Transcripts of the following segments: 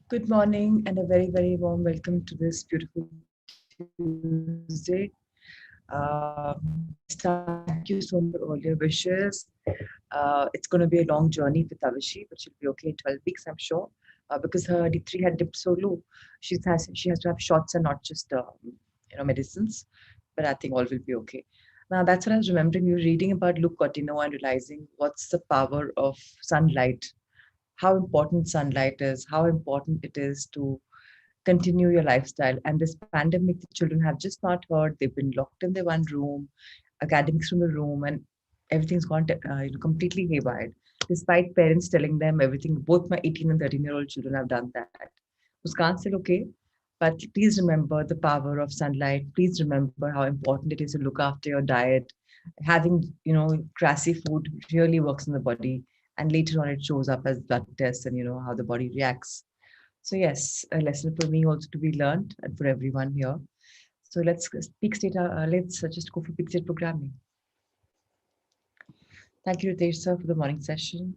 Good morning and a very, very warm welcome to this beautiful Tuesday. Yes, thank you so much for all your wishes. It's going to be a long journey with Avishi, but she'll be okay in 12 weeks, I'm sure, because her D3 had dipped so low. She has to have shots and not just medicines. But I think all will be okay. Now that's what I was remembering. We were reading about Luke Cotino and realizing what's the power of sunlight, how important sunlight is, how important it is to continue your lifestyle. And this pandemic, the children have just not heard. They've been locked in their one room, academics from the room, and everything's gone completely haywire. Despite parents telling them everything, both my 18 and 13-year-old children have done that. Muskan said, okay, but please remember the power of sunlight. Please remember how important it is to look after your diet. Having, grassy food really works in the body. And later on, it shows up as blood tests and, how the body reacts. So yes, a lesson for me also to be learned and for everyone here. So let's just go for peak state programming. Thank you, Ritesh sir, for the morning session.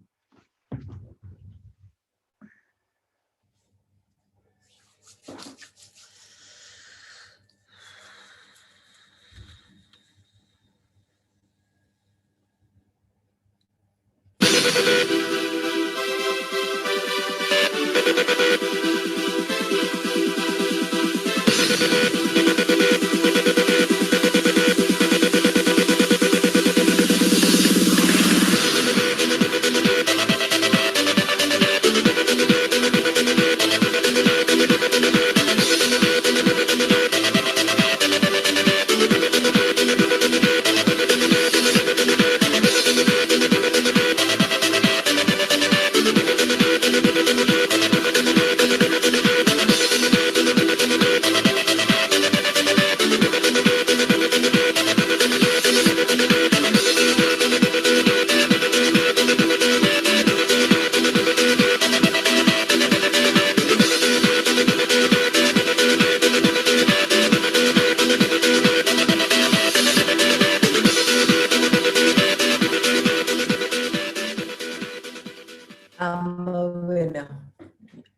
I'm a winner.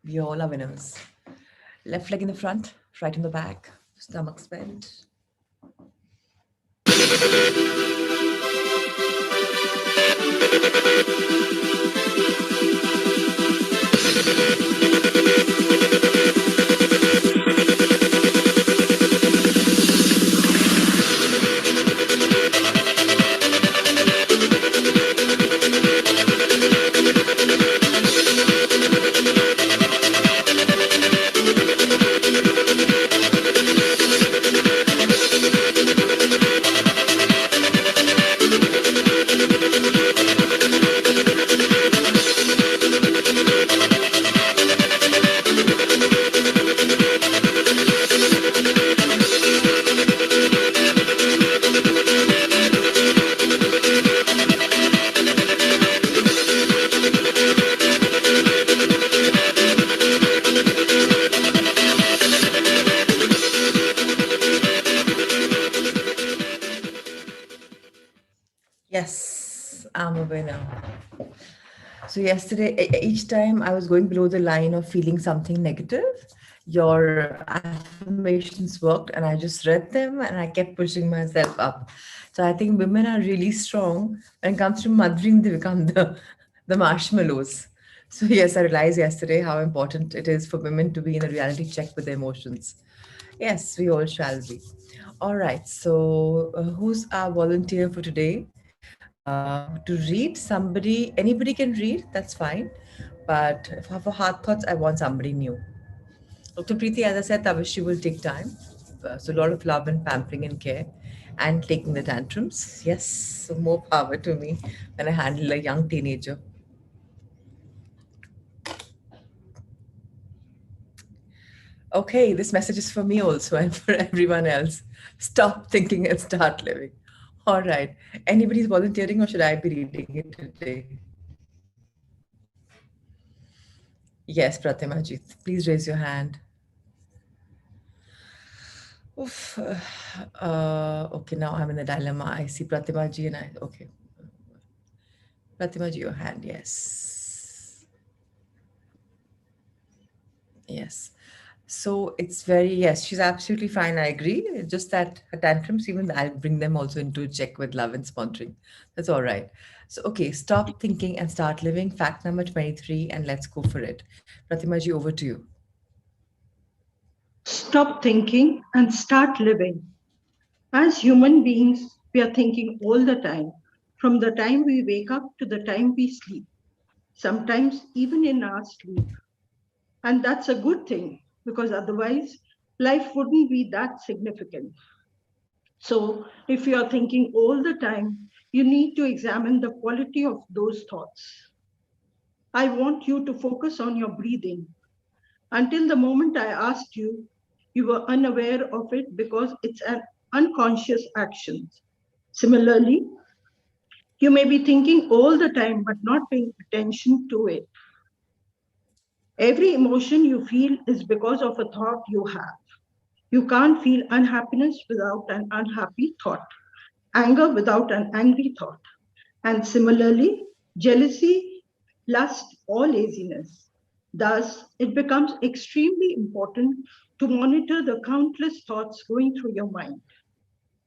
We all are winners. Left leg in the front, right in the back, stomach bent. Yes, I'm a winner. So yesterday, each time I was going below the line of feeling something negative, your affirmations worked, and I just read them and I kept pushing myself up. So I think women are really strong when it comes to mothering. They become the marshmallows. So yes, I realized yesterday how important it is for women to be in a reality check with their emotions. Yes, we all shall be. All right. So who's our volunteer for today? To read somebody, anybody can read, that's fine. But for hard thoughts, I want somebody new. Dr. Preeti, as I said, Tavishi will take time. So a lot of love and pampering and care and taking the tantrums. Yes, so more power to me when I handle a young teenager. Okay, this message is for me also and for everyone else. Stop thinking and start living. All right. Anybody's volunteering or should I be reading it today? Yes, Pratima ji. Please raise your hand. Oof. Okay, now I'm in a dilemma. I see Pratima ji and I. Okay. Pratima ji, your hand. Yes. Yes. So it's very, yes, she's absolutely fine. I agree. It's just that her tantrums, even I'll bring them also into check with love and sponsoring. That's all right. So, okay, stop thinking and start living. Fact number 23, and let's go for it. Pratima ji, over to you. Stop thinking and start living. As human beings, we are thinking all the time, from the time we wake up to the time we sleep, sometimes even in our sleep. And that's a good thing because otherwise, life wouldn't be that significant. So, if you are thinking all the time, you need to examine the quality of those thoughts. I want you to focus on your breathing. Until the moment I asked you, you were unaware of it because it's an unconscious action. Similarly, you may be thinking all the time but not paying attention to it. Every emotion you feel is because of a thought you have. You can't feel unhappiness without an unhappy thought, anger without an angry thought. And similarly, jealousy, lust, or laziness. Thus, it becomes extremely important to monitor the countless thoughts going through your mind.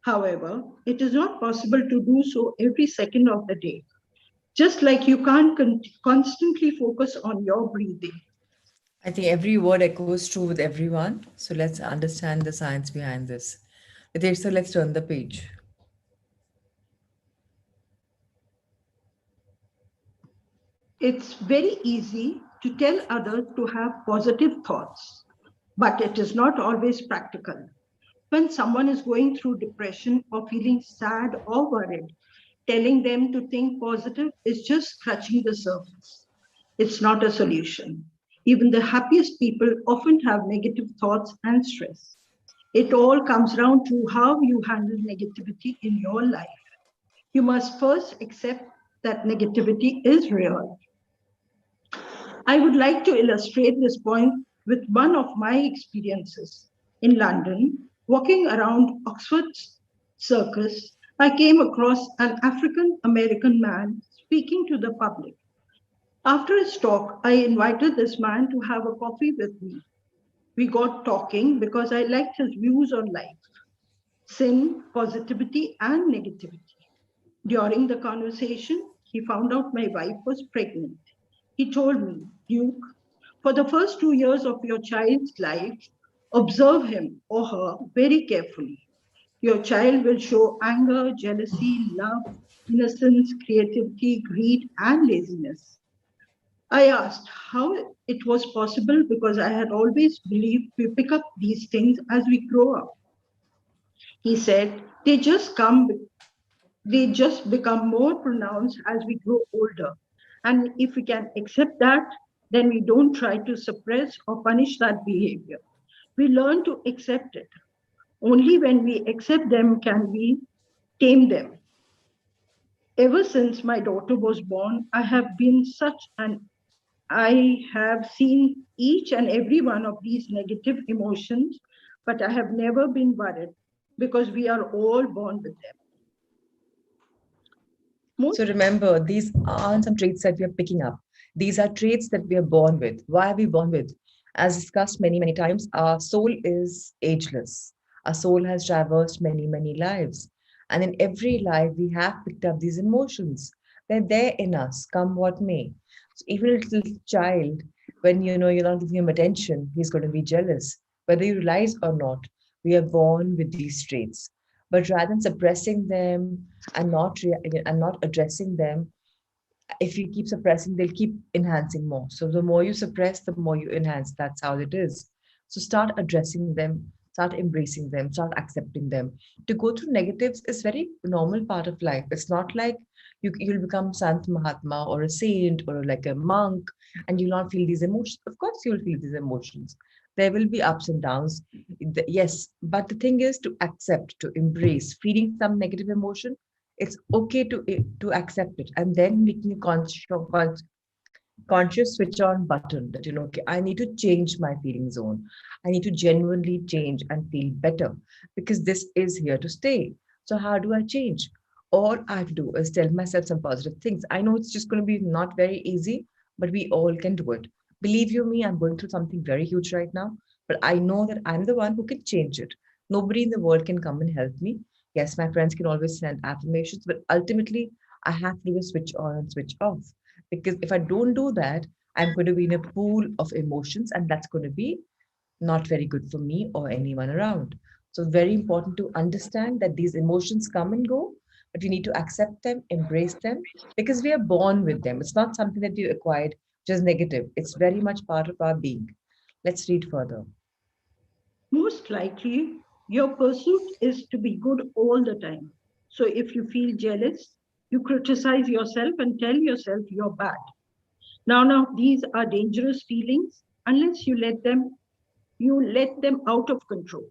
However, it is not possible to do so every second of the day. Just like you can't constantly focus on your breathing. I think every word echoes true with everyone. So let's understand the science behind this. Ritesh, so let's turn the page. It's very easy to tell others to have positive thoughts, but it is not always practical. When someone is going through depression or feeling sad or worried, telling them to think positive is just scratching the surface. It's not a solution. Even the happiest people often have negative thoughts and stress. It all comes down to how you handle negativity in your life. You must first accept that negativity is real. I would like to illustrate this point with one of my experiences. In London, walking around Oxford Circus, I came across an African American man speaking to the public. After his talk, I invited this man to have a coffee with me. We got talking because I liked his views on life, sin, positivity, and negativity. During the conversation, he found out my wife was pregnant. He told me, Duke, for the first 2 years of your child's life, observe him or her very carefully. Your child will show anger, jealousy, love, innocence, creativity, greed, and laziness. I asked how it was possible because I had always believed we pick up these things as we grow up. He said, they just become more pronounced as we grow older. And if we can accept that, then we don't try to suppress or punish that behavior. We learn to accept it. Only when we accept them can we tame them. Ever since my daughter was born, I have seen each and every one of these negative emotions, but I have never been worried because we are all born with them. So Most remember, these aren't some traits that we are picking up. These are traits that we are born with. Why are we born with? As discussed many, many times, our soul is ageless. Our soul has traversed many, many lives. And in every life, we have picked up these emotions. They're there in us, come what may. So even a little child, when you know you're not giving him attention, he's going to be jealous. Whether you realize or not, we are born with these traits. But rather than suppressing them and not addressing them, if you keep suppressing, they'll keep enhancing more. So the more you suppress, the more you enhance. That's how it is. So start addressing them, start embracing them, start accepting them. To go through negatives is very normal part of life. It's not like you'll become Sant Mahatma or a saint or like a monk and you'll not feel these emotions. Of course, you'll feel these emotions. There will be ups and downs. Yes, but the thing is to accept, to embrace feeling some negative emotion. It's okay to accept it and then making a conscious switch on button that okay, I need to change my feeling zone. I need to genuinely change and feel better because this is here to stay. So how do I change? All I have to do is tell myself some positive things. I know it's just going to be not very easy, but we all can do it. Believe you me, I'm going through something very huge right now, but I know that I'm the one who can change it. Nobody in the world can come and help me. Yes, my friends can always send affirmations, but ultimately, I have to do a switch on and switch off. Because if I don't do that, I'm going to be in a pool of emotions, and that's going to be not very good for me or anyone around. So, very important to understand that these emotions come and go, but we need to accept them, embrace them, because we are born with them. It's not something that you acquired just negative, it's very much part of our being. Let's read further. Most likely, your pursuit is to be good all the time. So if you feel jealous, you criticize yourself and tell yourself you're bad. Now, these are dangerous feelings unless you let them out of control.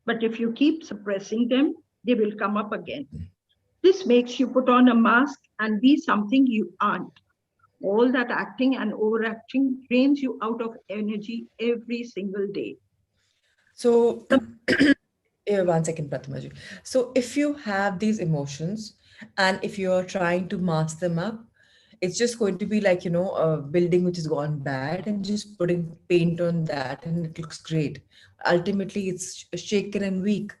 But if you keep suppressing them, they will come up again. This makes you put on a mask and be something you aren't. All that acting and overacting drains you out of energy every single day. So, one second, Pratamaji. So, if you have these emotions and if you're trying to mask them up, it's just going to be like, a building which has gone bad and just putting paint on that and it looks great. Ultimately, it's shaken and weak.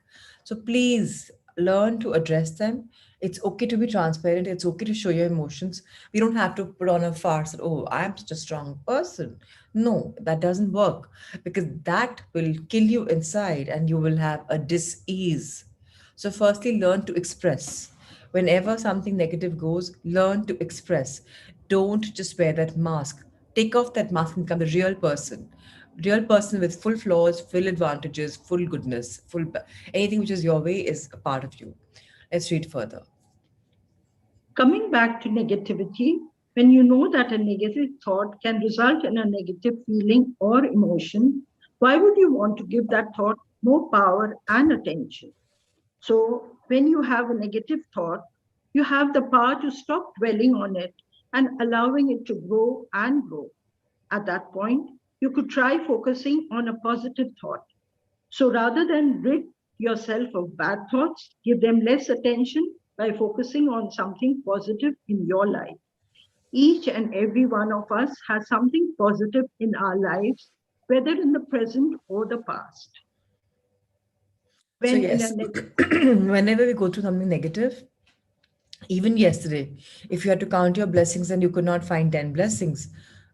So, please learn to address them. It's okay to be transparent. It's okay to show your emotions. We don't have to put on a farce that, oh, I'm such a strong person. No, that doesn't work because that will kill you inside and you will have a dis-ease. So, firstly, learn to express. Whenever something negative goes, learn to express. Don't just wear that mask. Take off that mask and become the real person. Real person with full flaws, full advantages, full goodness, anything which is your way is a part of you. Let's read further. Coming back to negativity, when you know that a negative thought can result in a negative feeling or emotion, why would you want to give that thought more power and attention? So, when you have a negative thought, you have the power to stop dwelling on it and allowing it to grow and grow. At that point, you could try focusing on a positive thought. So rather than rid yourself of bad thoughts, give them less attention by focusing on something positive in your life. Each and every one of us has something positive in our lives, whether in the present or the past. So, When in a yes, whenever we go through something negative, even yesterday, if you had to count your blessings and you could not find 10 blessings,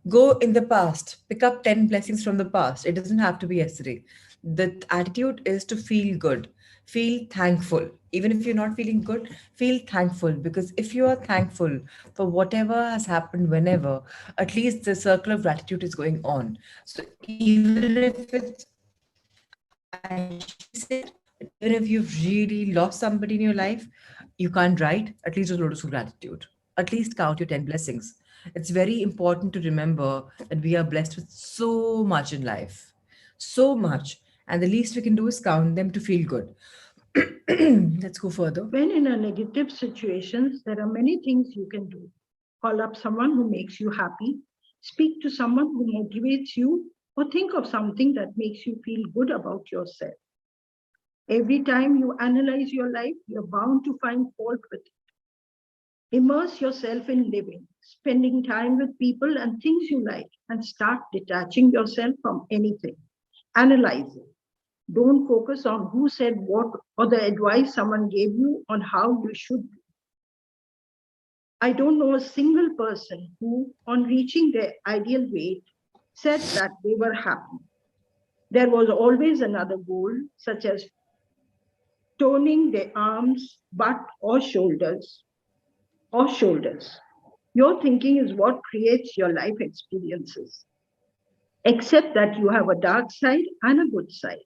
go in the past, pick up 10 blessings from the past. It doesn't have to be yesterday. The attitude is to feel good, feel thankful. Even if you're not feeling good, feel thankful because if you are thankful for whatever has happened, whenever, at least the circle of gratitude is going on. So, even if it's, I usually say, even if you've really lost somebody in your life, you can't write, at least just lotus of gratitude. At least count your 10 blessings. It's very important to remember that we are blessed with so much in life. So much. And the least we can do is count them to feel good. Let's go further. when in a negative situations, there are many things you can do. Call up someone who makes you happy, speak to someone who motivates you, or think of something that makes you feel good about yourself. Every time you analyze your life, you're bound to find fault with it. Immerse yourself in living, spending time with people and things you like, and start detaching yourself from anything. Analyze it. Don't focus on who said what or the advice someone gave you on how you should be. I don't know a single person who, on reaching their ideal weight, said that they were happy. There was always another goal, such as toning their arms, butt, or shoulders. Your thinking is what creates your life experiences. Accept that you have a dark side and a good side.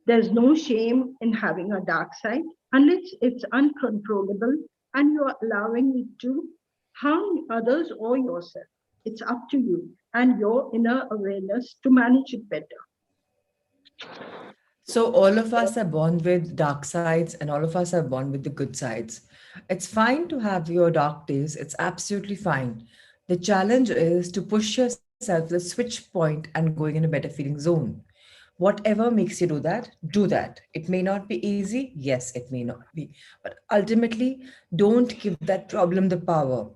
There's no shame in having a dark side unless it's uncontrollable and you're allowing it to harm others or yourself. It's up to you and your inner awareness to manage it better. So, all of us are born with dark sides, and all of us are born with the good sides. It's fine to have your dark days, it's absolutely fine. The challenge is to push yourself to the switch point and going in a better feeling zone. Whatever makes you do that, do that. It may not be easy, yes, it may not be. But ultimately, don't give that problem the power.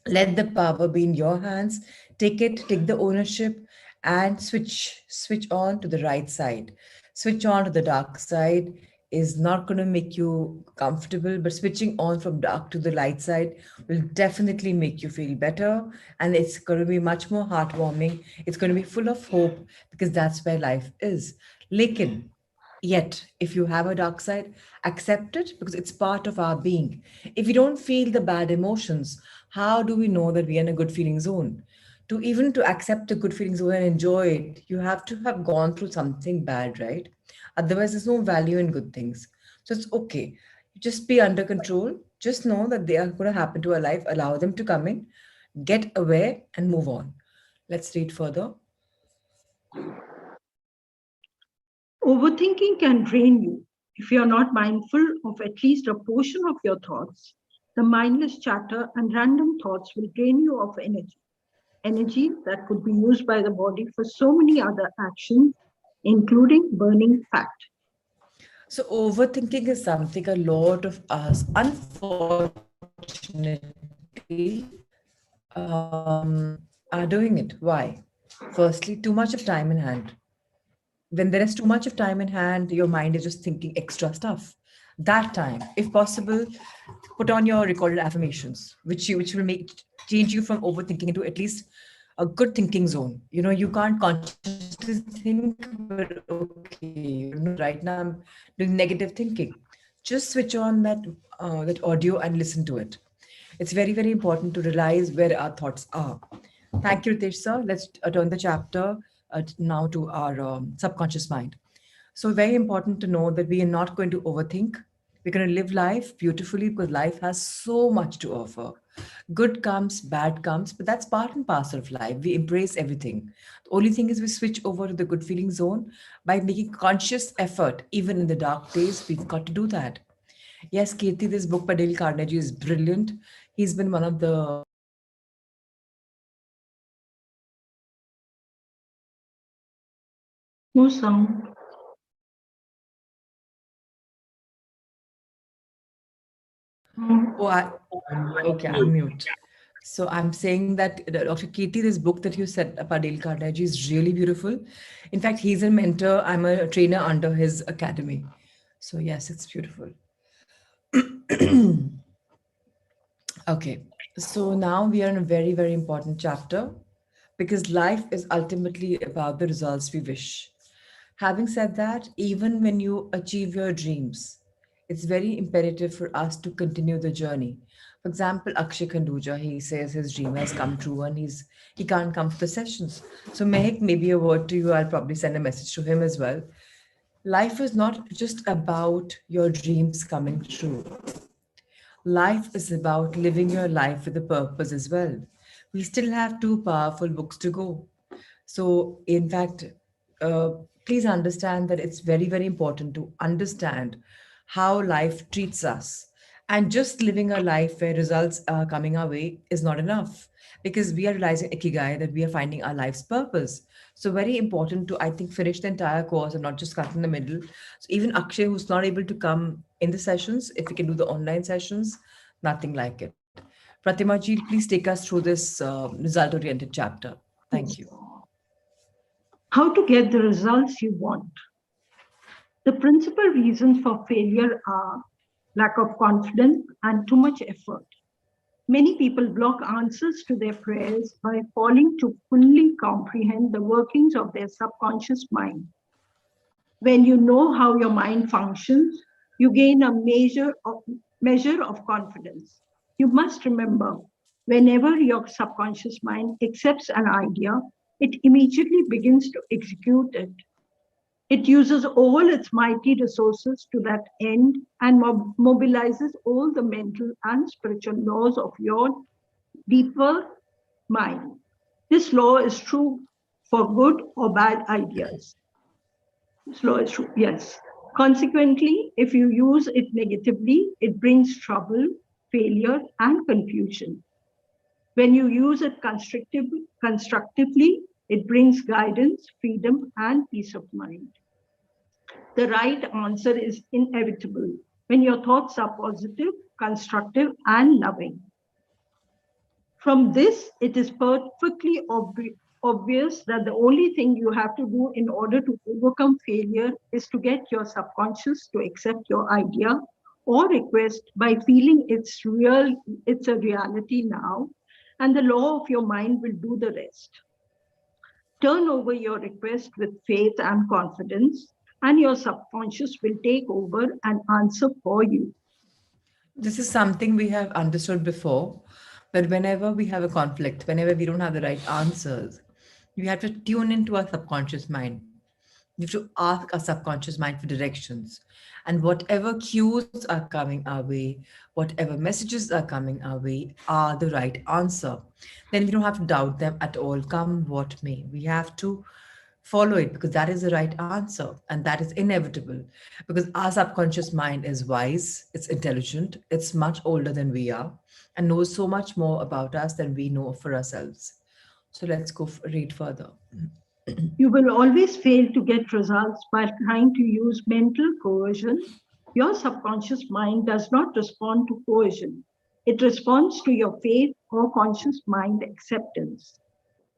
Let the power be in your hands. Take the ownership, and switch on to the right side. Switch on to the dark side is not going to make you comfortable, but switching on from dark to the light side will definitely make you feel better, and it's going to be much more heartwarming. It's going to be full of hope, because that's where life is. Lekin, yet, if you have a dark side, accept it, because it's part of our being. If we don't feel the bad emotions, how do we know that we are in a good feeling zone? To accept a good feeling zone and enjoy it, you have to have gone through something bad, right? Otherwise, there's no value in good things. So it's okay. Just be under control. Just know that they are going to happen to our life. Allow them to come in, get aware, and move on. Let's read further. Overthinking can drain you if you're not mindful of at least a portion of your thoughts. The mindless chatter and random thoughts will drain you of energy, energy that could be used by the body for so many other actions, including burning fat. So overthinking is something a lot of us, unfortunately, are doing it. Why? Firstly, too much of time in hand. When there is too much of time in hand, your mind is just thinking extra stuff. That time, if possible, put on your recorded affirmations, which will make change you from overthinking into at least a good thinking zone. You can't consciously think, but okay, right now I'm doing negative thinking. Just switch on that audio and listen to it. It's very, very important to realize where our thoughts are. Thank you, Ritesh sir. Let's turn the chapter now to our subconscious mind. So, very important to know that we are not going to overthink. We're going to live life beautifully, because life has so much to offer. Good comes, bad comes, but that's part and parcel of life. We embrace everything. The only thing is we switch over to the good feeling zone by making conscious effort, even in the dark days. We've got to do that. Yes, Kirti, this book by Dale Carnegie is brilliant. He's been one of the No sound. Oh, okay, unmute. So I'm saying that Dr. Katie, this book that you said about Dale Carnegie is really beautiful. In fact, he's a mentor. I'm a trainer under his academy. So yes, it's beautiful. Okay, so now we are in a very, very important chapter, because life is ultimately about the results we wish. Having said that, even when you achieve your dreams, it's very imperative for us to continue the journey. For example, Akshay Khanduja, he says his dream has come true and he can't come for the sessions. So Mehak, maybe a word to you. I'll probably send a message to him as well. Life is not just about your dreams coming true. Life is about living your life with a purpose as well. We still have two powerful books to go. So, in fact, uh, please understand that it's very, very important to understand how life treats us. And just living a life where results are coming our way is not enough, because we are realizing ikigai, that we are finding our life's purpose. So, very important to, I think, finish the entire course and not just cut in the middle. So, even Akshay, who's not able to come in the sessions, if we can do the online sessions, nothing like it. Pratima ji, please take us through this result oriented chapter. Thank you. Yes. How to get the results you want. The principal reasons for failure are lack of confidence and too much effort. Many people block answers to their prayers by failing to fully comprehend the workings of their subconscious mind. When you know how your mind functions, you gain a measure of confidence. You must remember, whenever your subconscious mind accepts an idea, it immediately begins to execute it. It uses all its mighty resources to that end and mobilizes all the mental and spiritual laws of your deeper mind. This law is true for good or bad ideas. This law is true, yes. Consequently, if you use it negatively, it brings trouble, failure, and confusion. When you use it constructively, it brings guidance, freedom, and peace of mind. The right answer is inevitable when your thoughts are positive, constructive, and loving. From this, it is perfectly obvious that the only thing you have to do in order to overcome failure is to get your subconscious to accept your idea or request by feeling it's a reality now, and the law of your mind will do the rest. Turn over your request with faith and confidence, and your subconscious will take over and answer for you. This is something we have understood before, but whenever we have a conflict, whenever we don't have the right answers, we have to tune into our subconscious mind. You have to ask our subconscious mind for directions. And whatever cues are coming our way, whatever messages are coming our way, are the right answer. Then we don't have to doubt them at all, come what may. We have to follow it because that is the right answer and that is inevitable because our subconscious mind is wise, it's intelligent, it's much older than we are and knows so much more about us than we know for ourselves. So let's read further. You will always fail to get results by trying to use mental coercion. Your subconscious mind does not respond to coercion. It responds to your faith or conscious mind acceptance.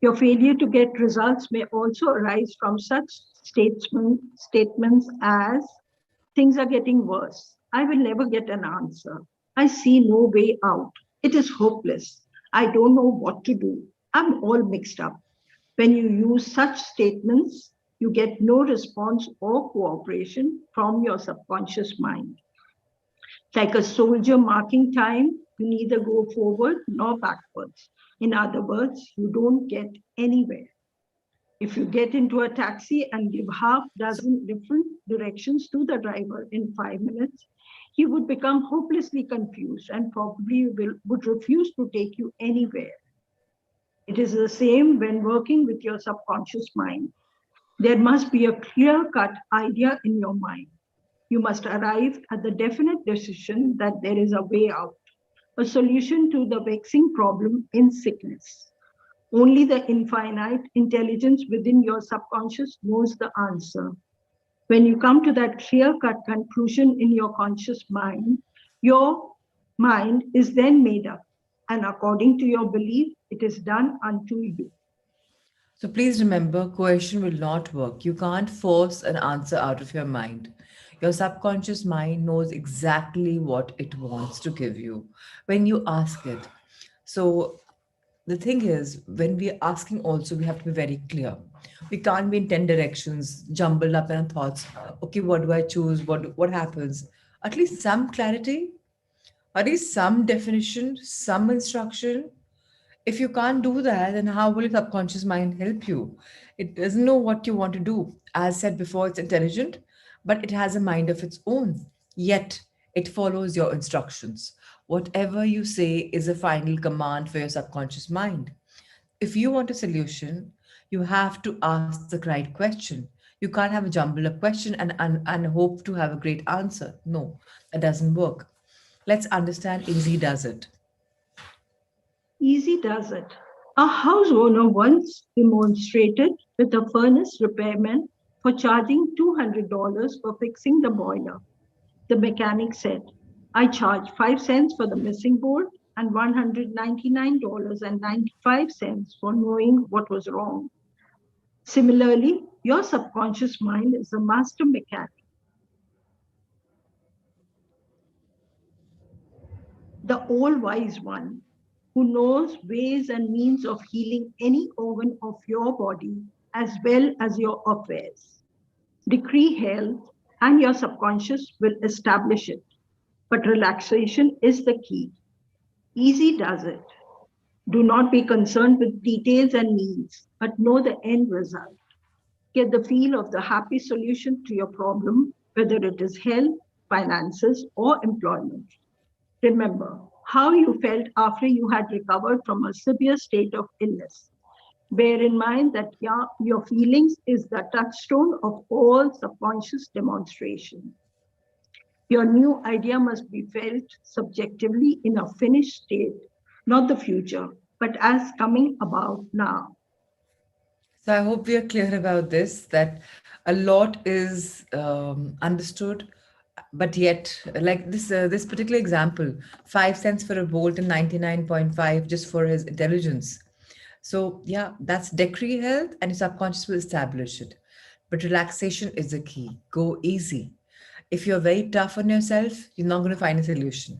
Your failure to get results may also arise from such statements as, things are getting worse. I will never get an answer. I see no way out. It is hopeless. I don't know what to do. I'm all mixed up. When you use such statements, you get no response or cooperation from your subconscious mind. Like a soldier marking time, you neither go forward nor backwards. In other words, you don't get anywhere. If you get into a taxi and give half dozen different directions to the driver in 5 minutes, he would become hopelessly confused and probably would refuse to take you anywhere. It is the same when working with your subconscious mind. There must be a clear-cut idea in your mind. You must arrive at the definite decision that there is a way out, a solution to the vexing problem in sickness. Only the infinite intelligence within your subconscious knows the answer. When you come to that clear-cut conclusion in your conscious mind, your mind is then made up, and according to your belief, it is done unto you. So please remember, coercion will not work. You can't force an answer out of your mind. Your subconscious mind knows exactly what it wants to give you when you ask it. So the thing is, when we are asking also, we have to be very clear. We can't be in 10 directions, jumbled up in our thoughts. Okay, what do I choose? What happens? At least some clarity, at least some definition, some instruction. If you can't do that, then how will your subconscious mind help you? It doesn't know what you want to do. As said before, it's intelligent, but it has a mind of its own. Yet, it follows your instructions. Whatever you say is a final command for your subconscious mind. If you want a solution, you have to ask the right question. You can't have a jumble of question and hope to have a great answer. No, that doesn't work. Let's understand easy does it. Easy does it. A house owner once demonstrated with a furnace repairman for charging $200 for fixing the boiler. The mechanic said, I charge 5 cents for the missing board and $199.95 for knowing what was wrong. Similarly, your subconscious mind is a master mechanic, the all-wise one, who knows ways and means of healing any organ of your body as well as your affairs. Decree health, and your subconscious will establish it. But relaxation is the key. Easy does it. Do not be concerned with details and means, but know the end result. Get the feel of the happy solution to your problem, whether it is health, finances, or employment. Remember how you felt after you had recovered from a severe state of illness. Bear in mind that your feelings is the touchstone of all subconscious demonstration. Your new idea must be felt subjectively in a finished state, not the future, but as coming about now. So I hope we are clear about this, that a lot is understood But yet, like this particular example, 5 cents for a bolt and 99.5 just for his intelligence. So yeah, that's decree health, and your subconscious will establish it. But relaxation is the key. Go easy. If you're very tough on yourself, you're not going to find a solution.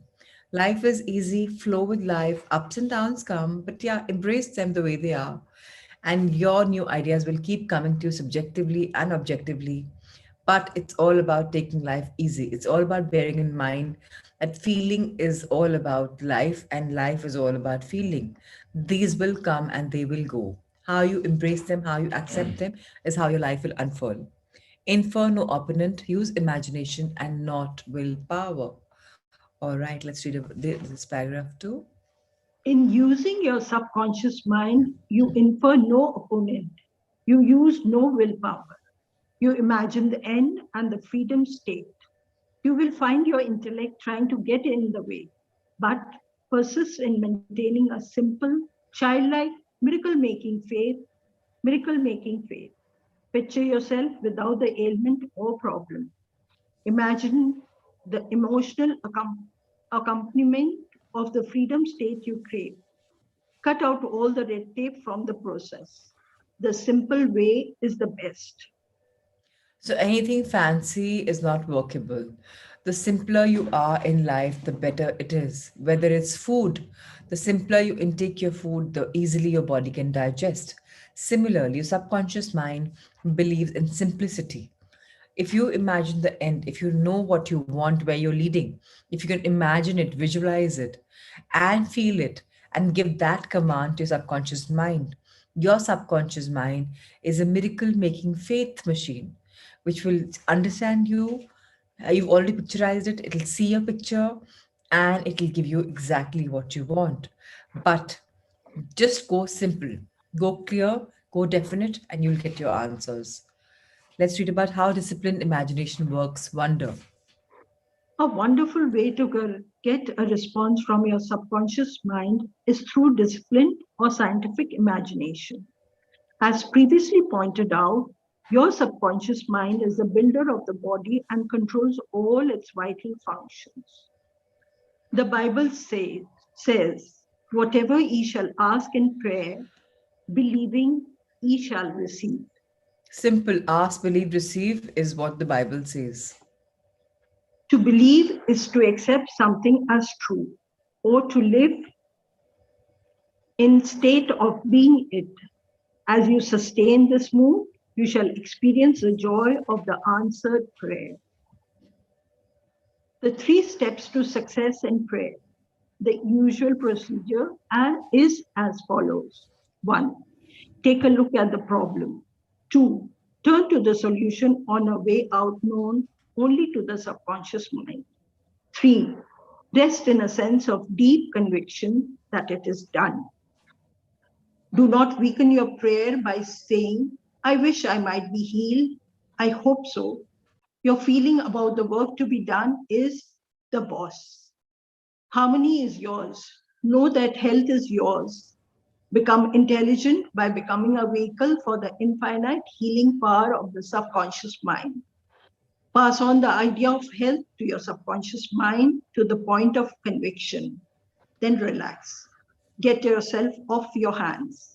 Life is easy, flow with life, ups and downs come, but yeah, embrace them the way they are. And your new ideas will keep coming to you subjectively and objectively. But it's all about taking life easy. It's all about bearing in mind that feeling is all about life, and life is all about feeling. These will come and they will go. How you embrace them, how you accept them, is how your life will unfold. Infer no opponent, use imagination and not willpower. All right, let's read this paragraph too. In using your subconscious mind, you infer no opponent. You use no willpower. You imagine the end and the freedom state. You will find your intellect trying to get in the way, but persist in maintaining a simple, childlike, miracle making faith. Picture yourself without the ailment or problem. Imagine the emotional accompaniment of the freedom state you crave. Cut out all the red tape from the process. The simple way is the best. So anything fancy is not workable. The simpler you are in life, the better it is. Whether it's food, the simpler you intake your food, the easily your body can digest. Similarly, your subconscious mind believes in simplicity. If you imagine the end, if you know what you want, where you're leading, if you can imagine it, visualize it, and feel it, and give that command to your subconscious mind, your subconscious mind is a miracle making faith machine which will understand you. You've already picturized it, it'll see your picture, and it'll give you exactly what you want. But just go simple, go clear, go definite, and you'll get your answers. Let's read about how disciplined imagination works wonder. A wonderful way to get a response from your subconscious mind is through disciplined or scientific imagination. As previously pointed out, your subconscious mind is the builder of the body and controls all its vital functions. The Bible says, whatever ye shall ask in prayer, believing ye shall receive. Simple ask, believe, receive is what the Bible says. To believe is to accept something as true, or to live in state of being it. As you sustain this mood, you shall experience the joy of the answered prayer. The 3 steps to success in prayer. The usual procedure is as follows. 1. Take a look at the problem. 2. Turn to the solution on a way out known only to the subconscious mind. 3. Rest in a sense of deep conviction that it is done. Do not weaken your prayer by saying, I wish I might be healed. I hope so. Your feeling about the work to be done is the boss. Harmony is yours. Know that health is yours. Become intelligent by becoming a vehicle for the infinite healing power of the subconscious mind. Pass on the idea of health to your subconscious mind to the point of conviction. Then relax. Get yourself off your hands.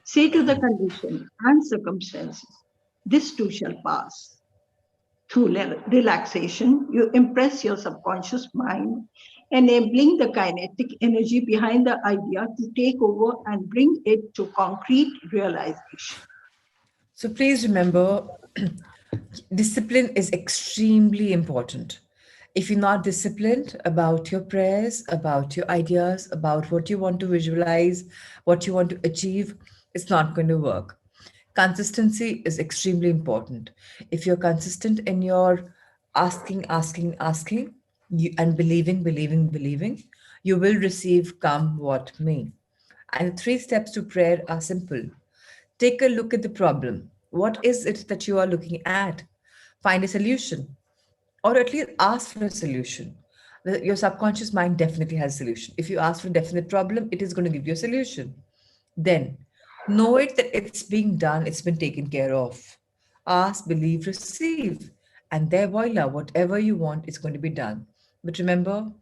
Say to the condition and circumstances, this too shall pass. Through relaxation, you impress your subconscious mind, enabling the kinetic energy behind the idea to take over and bring it to concrete realization. So please remember, discipline is extremely important. If you're not disciplined about your prayers, about your ideas, about what you want to visualize, what you want to achieve, it's not going to work. Consistency is extremely important. If you're consistent in your asking, and believing, you will receive come what may. And the 3 steps to prayer are simple. Take a look at the problem. What is it that you are looking at? Find a solution, or at least ask for a solution. Your subconscious mind definitely has a solution. If you ask for a definite problem, it is going to give you a solution. Then know it that it's being done, it's been taken care of. Ask, believe, receive. and there voila, whatever you want is going to be done. But remember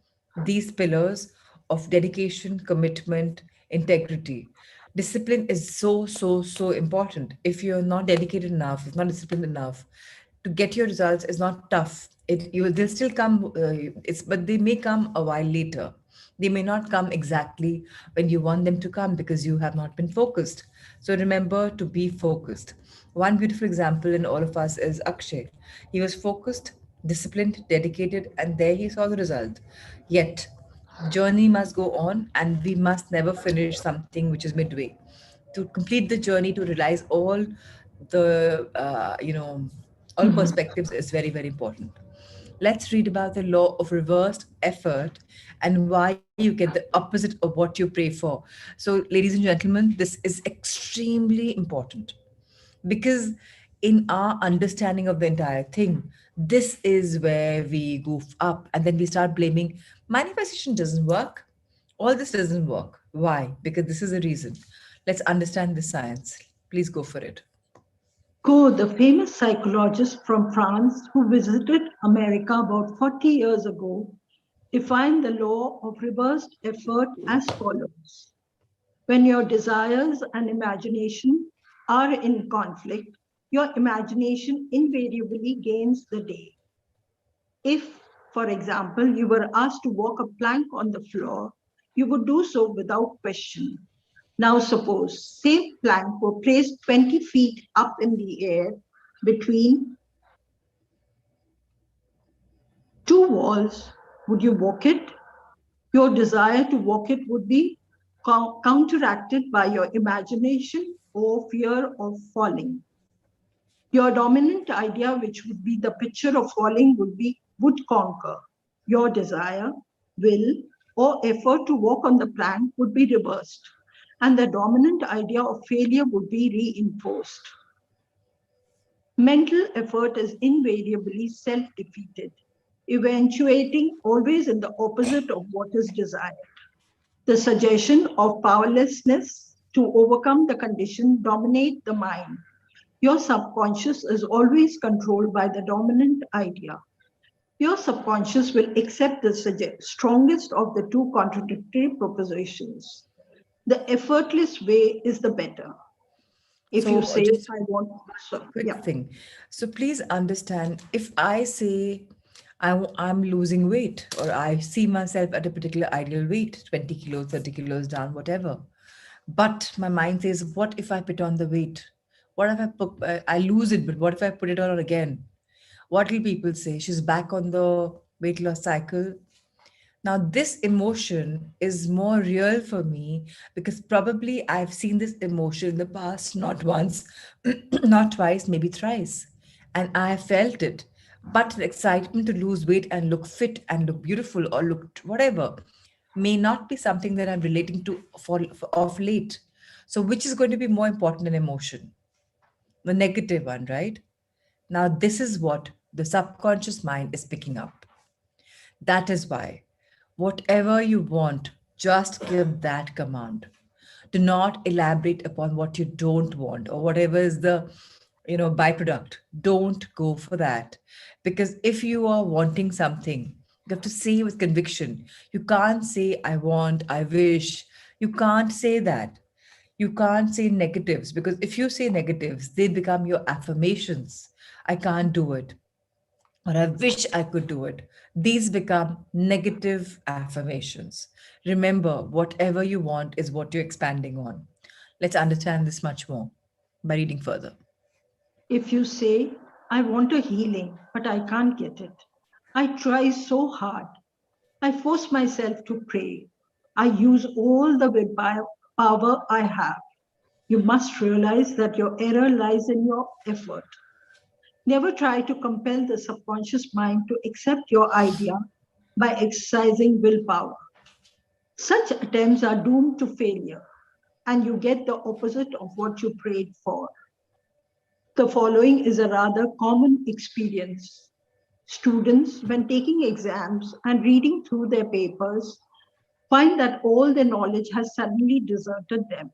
these pillars of dedication, commitment, integrity. Discipline is so, so, so important. If you're not dedicated enough, if not disciplined enough, to get your results is not tough. They'll still come. But they may come a while later. They may not come exactly when you want them to come because you have not been focused. So remember to be focused. One beautiful example in all of us is Akshay. He was focused, disciplined, dedicated, and there he saw the result. Yet, journey must go on, and we must never finish something which is midway. To complete the journey, to realize all the, all perspectives is very, very important. Let's read about the law of reversed effort and why you get the opposite of what you pray for. So, ladies and gentlemen, this is extremely important because in our understanding of the entire thing, this is where we goof up and then we start blaming manifestation doesn't work. All this doesn't work. Why? Because this is the reason. Let's understand the science. Please go for it. Foucault, the famous psychologist from France who visited America about 40 years ago, defined the law of reversed effort as follows. When your desires and imagination are in conflict, your imagination invariably gains the day. If, for example, you were asked to walk a plank on the floor, you would do so without question. Now suppose same plank were placed 20 feet up in the air between two walls. Would you walk it? Your desire to walk it would be counteracted by your imagination or fear of falling. Your dominant idea, which would be the picture of falling, would conquer. Your desire, will, or effort to walk on the plank would be reversed, and the dominant idea of failure would be reinforced. Mental effort is invariably self-defeated, eventuating always in the opposite of what is desired. The suggestion of powerlessness to overcome the condition dominate the mind. Your subconscious is always controlled by the dominant idea. Your subconscious will accept the strongest of the two contradictory propositions. The effortless way is the better. If you So, say, just I want, so, quick yeah. thing. So, please understand if I say I'm losing weight or I see myself at a particular ideal weight, 20 kilos, 30 kilos down, whatever. But my mind says, what if I put on the weight? What if I lose it, but what if I put it on again? What will people say? She's back on the weight loss cycle. Now, this emotion is more real for me because probably I've seen this emotion in the past, not once, not twice, maybe thrice. And I have felt it. But the excitement to lose weight and look fit and look beautiful or look whatever may not be something that I'm relating to for of late. So, which is going to be more important than emotion? The negative one, right? Now, this is what the subconscious mind is picking up. That is why, whatever you want, just give that command. Do not elaborate upon what you don't want or whatever is the byproduct. Don't go for that. Because if you are wanting something, you have to say with conviction. You can't say, I want, I wish. You can't say that. You can't say negatives because if you say negatives, they become your affirmations. I can't do it or I wish I could do it. These become negative affirmations. Remember, whatever you want is what you're expanding on. Let's understand this much more by reading further. If you say, I want a healing, but I can't get it. I try so hard. I force myself to pray. I use all the willpower I have. You must realize that your error lies in your effort. Never try to compel the subconscious mind to accept your idea by exercising willpower. Such attempts are doomed to failure, and you get the opposite of what you prayed for. The following is a rather common experience. Students, when taking exams and reading through their papers, find that all their knowledge has suddenly deserted them.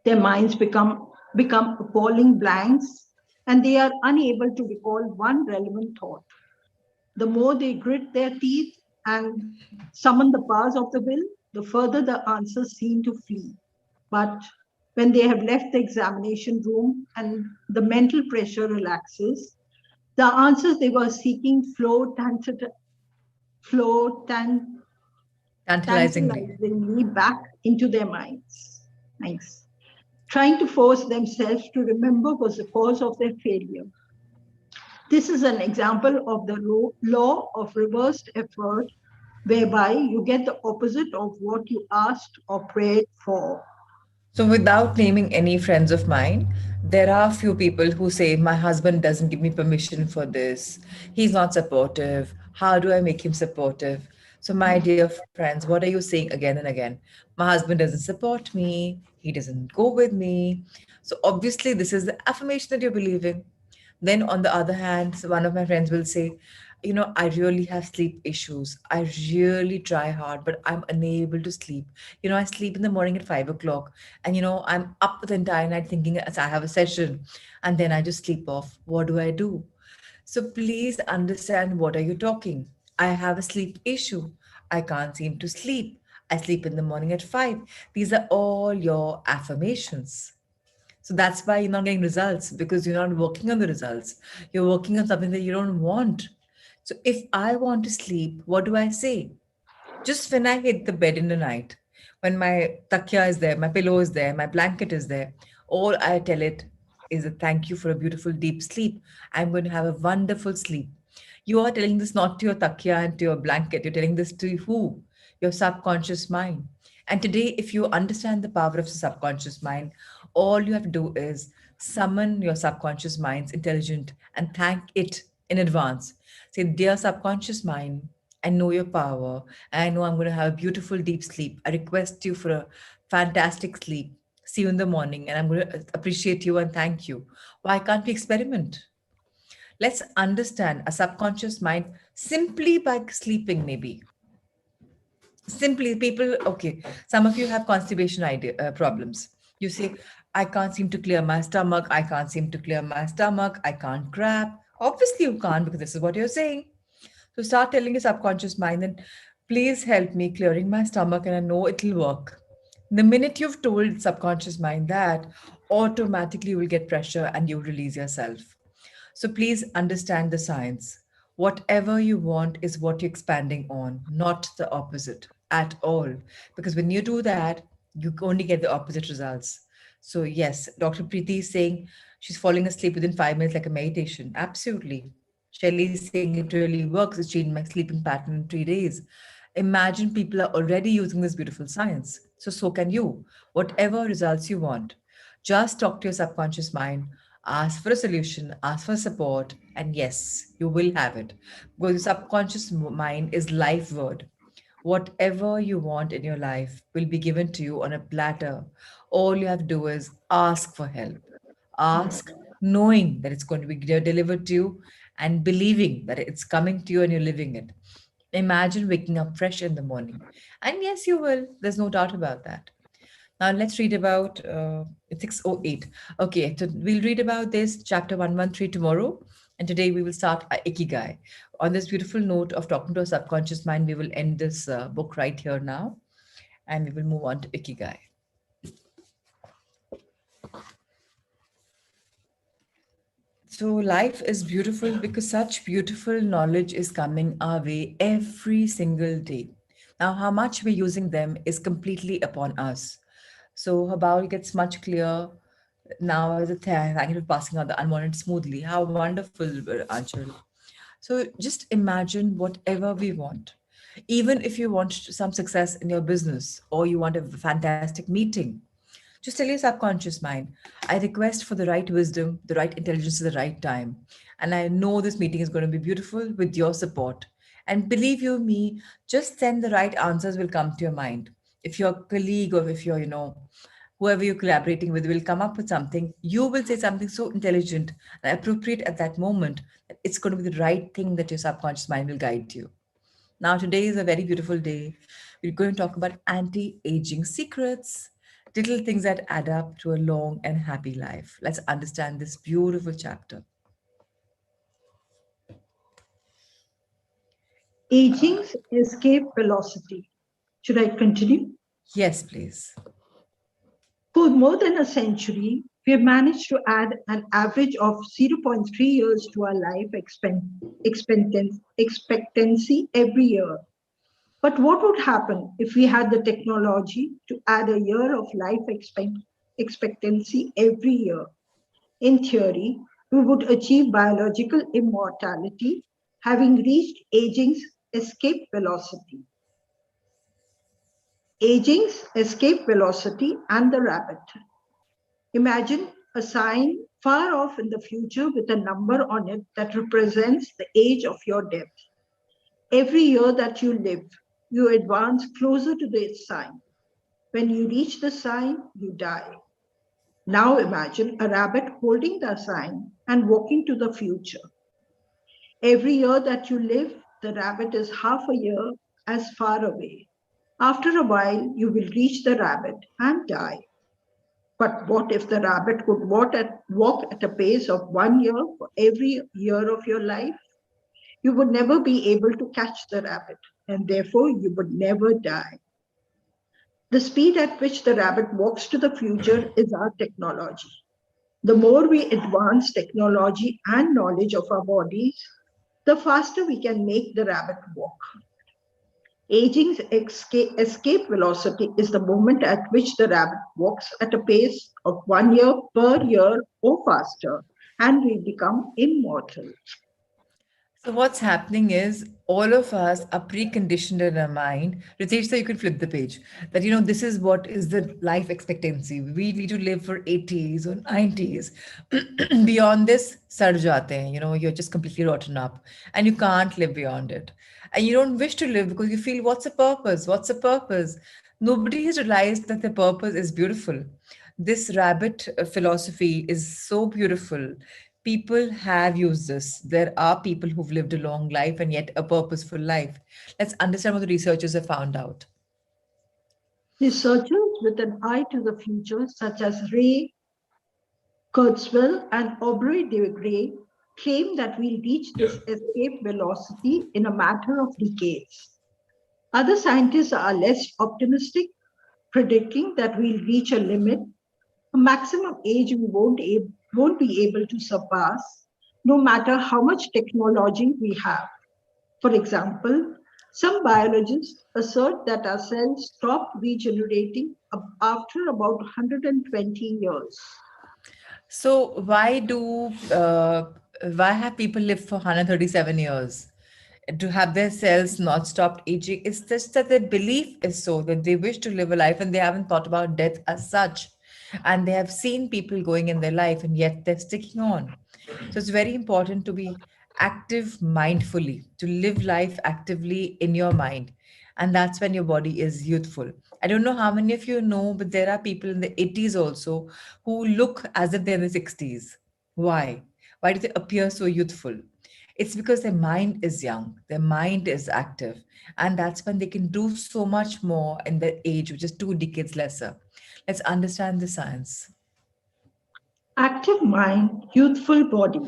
Their minds become appalling blanks, and they are unable to recall one relevant thought. The more they grit their teeth and summon the powers of the will, the further the answers seem to flee. But when they have left the examination room and the mental pressure relaxes, the answers they were seeking flow Tantalizingly. tantalizingly back into their minds. Nice. Trying to force themselves to remember was the cause of their failure. This is an example of the law of reversed effort, whereby you get the opposite of what you asked or prayed for. So, without naming any friends of mine, there are few people who say, my husband doesn't give me permission for this. He's not supportive. How do I make him supportive? So, my dear friends, what are you saying again and again? My husband doesn't support me. He doesn't go with me. So, obviously, this is the affirmation that you're believing. Then, on the other hand, one of my friends will say, I really have sleep issues. I really try hard, but I'm unable to sleep. I sleep in the morning at 5 o'clock, and I'm up the entire night thinking as I have a session, and then I just sleep off. What do I do? So please understand, what are you talking? I have a sleep issue. I can't seem to sleep. I sleep in the morning at 5. These are all your affirmations. So that's why you're not getting results, because you're not working on the results. You're working on something that you don't want. So if I want to sleep, what do I say? Just when I hit the bed in the night, when my takya is there, my pillow is there, my blanket is there, all I tell it is a thank you for a beautiful deep sleep. I'm going to have a wonderful sleep. You are telling this not to your takya and to your blanket. You're telling this to who? Your subconscious mind. And today, if you understand the power of the subconscious mind, all you have to do is summon your subconscious mind's intelligent and thank it in advance. Say, dear subconscious mind, I know your power. And I know I'm going to have a beautiful deep sleep. I request you for a fantastic sleep. See you in the morning, and I'm going to appreciate you and thank you. Why can't we experiment? Let's understand a subconscious mind simply by sleeping, maybe. Simply, people, okay, some of you have constipation problems. You say, I can't seem to clear my stomach. I can't seem to clear my stomach. I can't crap. Obviously, you can't, because this is what you're saying. So start telling your subconscious mind that, please help me clearing my stomach, and I know it'll work. The minute you've told subconscious mind that, automatically you will get pressure and you release yourself. So please understand the science. Whatever you want is what you're expanding on, not the opposite at all. Because when you do that, you only get the opposite results. So, yes, Dr. Preeti is saying she's falling asleep within 5 minutes like a meditation. Absolutely. Shelly is saying it really works. It's changed my sleeping pattern in 3 days. Imagine people are already using this beautiful science. So can you. Whatever results you want, just talk to your subconscious mind, ask for a solution, ask for support, and yes, you will have it. Because the subconscious mind is life word. Whatever you want in your life will be given to you on a platter. All you have to do is ask for help. Ask knowing that it's going to be delivered to you, and believing that it's coming to you and you're living it. Imagine waking up fresh in the morning. And yes, you will. There's no doubt about that. Now let's read about 608. Okay, so we'll read about this chapter 113 tomorrow. And today we will start Ikigai. On this beautiful note of talking to our subconscious mind, we will end this book right here now. And we will move on to Ikigai. So life is beautiful because such beautiful knowledge is coming our way every single day. Now, how much we're using them is completely upon us. So her bowl gets much clearer now as a thank you for passing out the unwanted smoothly. How wonderful, Anshul. So just imagine whatever we want. Even if you want some success in your business or you want a fantastic meeting, just tell your subconscious mind, I request for the right wisdom, the right intelligence at the right time. And I know this meeting is going to be beautiful with your support. And believe you me, just send the right answers will come to your mind. If your colleague or if you're, whoever you're collaborating with will come up with something, you will say something so intelligent and appropriate at that moment that it's going to be the right thing that your subconscious mind will guide you. Now, today is a very beautiful day. We're going to talk about anti aging secrets. little things that add up to a long and happy life. Let's understand this beautiful chapter. Aging's escape velocity. Should I continue? Yes, please. For more than a century, we have managed to add an average of 0.3 years to our life expectancy every year. But what would happen if we had the technology to add a year of life expectancy every year? In theory, we would achieve biological immortality, having reached aging's escape velocity. Aging's escape velocity and the rabbit. Imagine a sign far off in the future with a number on it that represents the age of your death. Every year that you live, you advance closer to this sign. When you reach the sign, you die. Now imagine a rabbit holding the sign and walking to the future. Every year that you live, the rabbit is half a year as far away. After a while, you will reach the rabbit and die. But what if the rabbit could walk at a pace of 1 year for every year of your life? You would never be able to catch the rabbit, and therefore you would never die. The speed at which the rabbit walks to the future is our technology. The more we advance technology and knowledge of our bodies, the faster we can make the rabbit walk. Aging's escape velocity is the moment at which the rabbit walks at a pace of 1 year per year or faster, and we become immortal. So what's happening is all of us are preconditioned in our mind. Ritesh, so you can flip the page. That this is what is the life expectancy. We need to live for 80s or 90s. Beyond this, sar jate hain. You're just completely rotten up, and you can't live beyond it. And you don't wish to live because you feel, what's the purpose? What's the purpose? Nobody has realized that the purpose is beautiful. This rabbit philosophy is so beautiful. People have used this. There are people who've lived a long life and yet a purposeful life. Let's understand what the researchers have found out. Researchers with an eye to the future, such as Ray Kurzweil and Aubrey de Grey, claim that we'll reach this escape velocity in a matter of decades. Other scientists are less optimistic, predicting that we'll reach a limit, a maximum age we won't be able to surpass, no matter how much technology we have. For example, some biologists assert that our cells stop regenerating after about 120 years. So why have people lived for 137 years? To have their cells not stopped aging? It's just that their belief is so that they wish to live a life and they haven't thought about death as such. And they have seen people going in their life and yet they're sticking on. So it's very important to be active mindfully, to live life actively in your mind. And that's when your body is youthful. I don't know how many of you know, but there are people in the 80s also who look as if they're in the 60s. Why? Why do they appear so youthful? It's because their mind is young, their mind is active, and that's when they can do so much more in their age, which is 2 decades lesser. Let's understand the science. Active mind, youthful body.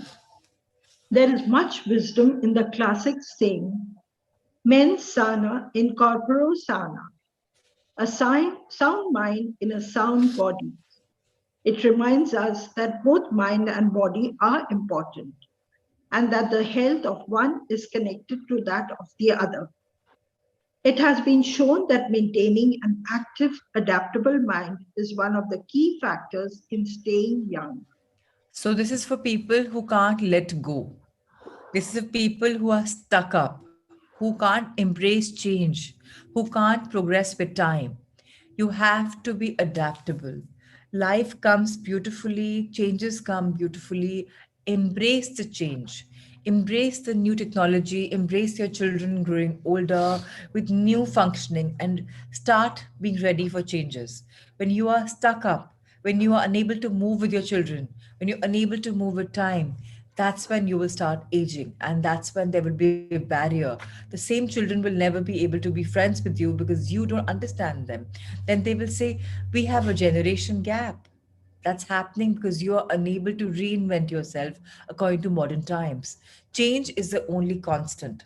There is much wisdom in the classic saying, mens sana in corpore sana, a sound mind in a sound body. It reminds us that both mind and body are important, and that the health of one is connected to that of the other. It has been shown that maintaining an active, adaptable mind is one of the key factors in staying young. So, this is for people who can't let go. This is for people who are stuck up, who can't embrace change, who can't progress with time. You have to be adaptable. Life comes beautifully, changes come beautifully. Embrace the change. Embrace the new technology, embrace your children growing older with new functioning, and start being ready for changes. When you are stuck up, when you are unable to move with your children, when you're unable to move with time, that's when you will start aging, and that's when there will be a barrier. The same children will never be able to be friends with you because you don't understand them. Then they will say, we have a generation gap. That's happening because you are unable to reinvent yourself according to modern times. Change is the only constant.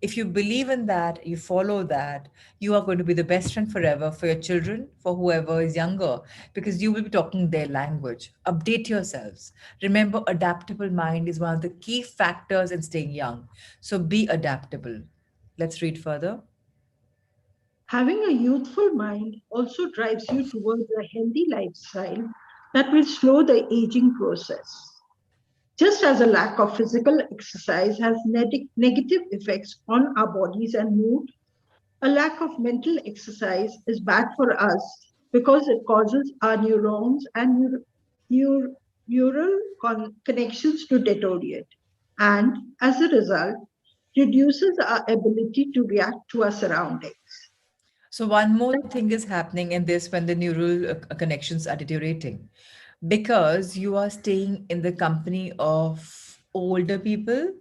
If you believe in that, you follow that, you are going to be the best friend forever for your children, for whoever is younger, because you will be talking their language. Update yourselves. Remember, adaptable mind is one of the key factors in staying young. So be adaptable. Let's read further. Having a youthful mind also drives you towards a healthy lifestyle that will slow the aging process. Just as a lack of physical exercise has negative effects on our bodies and mood, a lack of mental exercise is bad for us because it causes our neurons and neur- neural connections to deteriorate. And as a result, reduces our ability to react to our surroundings. So, one more thing is happening in this when the neural connections are deteriorating, because you are staying in the company of older people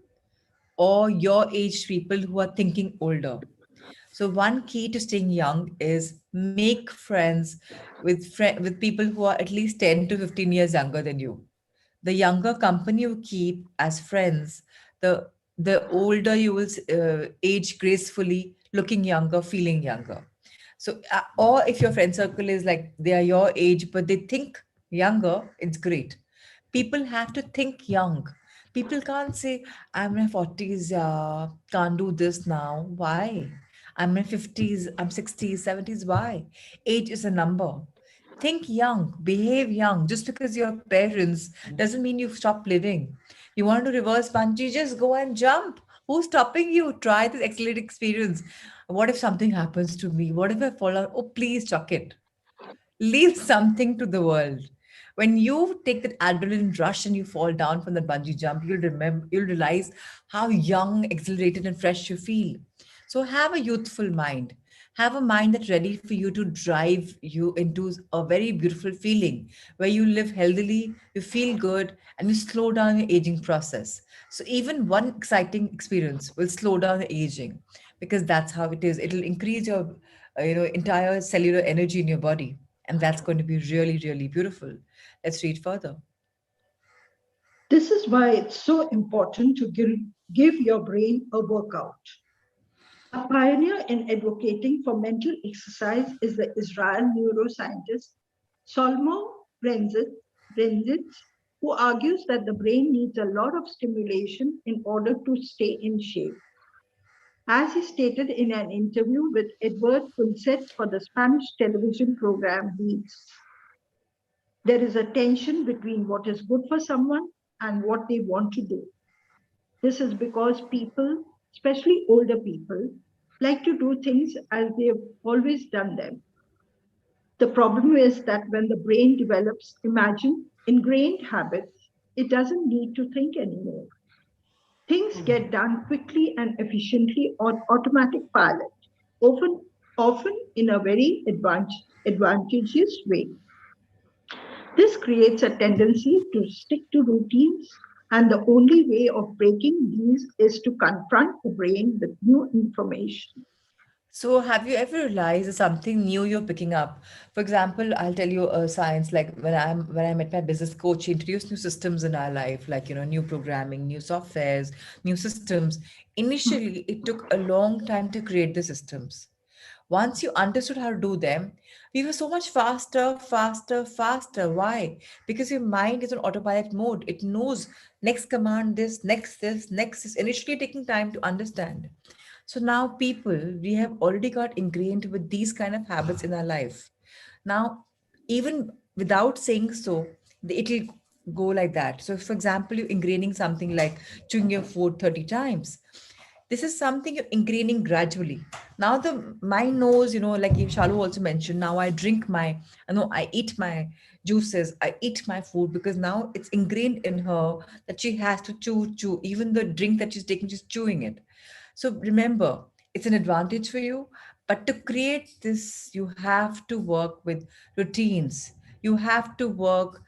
or your age people who are thinking older. So one key to staying young is make friends with people who are at least 10 to 15 years younger than you. The younger company you keep as friends, the the older you will age gracefully, looking younger, feeling younger. So, or if your friend circle is like they are your age but they think younger, it's great. People have to think young. People can't say, I'm in my 40s, can't do this now. Why? I'm in my 50s, I'm 60s, 70s. Why? Age is a number. Think young, behave young. Just because you're parents doesn't mean you stop living. You want to reverse bungee, just go and jump. Who's stopping you? Try this excellent experience. What if something happens to me? What if I fall out? Oh, please chuck it. Leave something to the world. When you take that adrenaline rush and you fall down from the bungee jump, you'll realize how young, exhilarated, and fresh you feel. So have a youthful mind. Have a mind that's ready for you to drive you into a very beautiful feeling where you live healthily, you feel good, and you slow down your aging process. So even one exciting experience will slow down the aging, because that's how it is. It'll increase your entire cellular energy in your body, and that's going to be really, really beautiful. Let's read further. This is why it's so important to give your brain a workout. A pioneer in advocating for mental exercise is the Israel neuroscientist Solomon Brenzitz, who argues that the brain needs a lot of stimulation in order to stay in shape. As he stated in an interview with Edward Punset for the Spanish television program Weeds, there is a tension between what is good for someone and what they want to do. This is because people, especially older people, like to do things as they've always done them. The problem is that when the brain develops ingrained habits, it doesn't need to think anymore. Things get done quickly and efficiently on automatic pilot, often, often in a very advantageous way. This creates a tendency to stick to routines, and the only way of breaking these is to confront the brain with new information. So, have you ever realized there's something new you're picking up? For example, I'll tell you a science like when I met my business coach, he introduced new systems in our life, like new programming, new softwares, new systems. Initially, it took a long time to create the systems. Once you understood how to do them, we were so much faster, faster, faster. Why? Because your mind is on autopilot mode. It knows next command this, next this, initially taking time to understand. So now people, we have already got ingrained with these kind of habits in our life. Now, even without saying so, it'll go like that. So, for example, you're ingraining something like chewing your food 30 times. This is something you're ingraining gradually. Now the mind knows, like Shalu also mentioned, now I eat my juices, I eat my food, because now it's ingrained in her that she has to chew. Even the drink that she's taking, she's chewing it. So remember, it's an advantage for you. But to create this, you have to work with routines. You have to work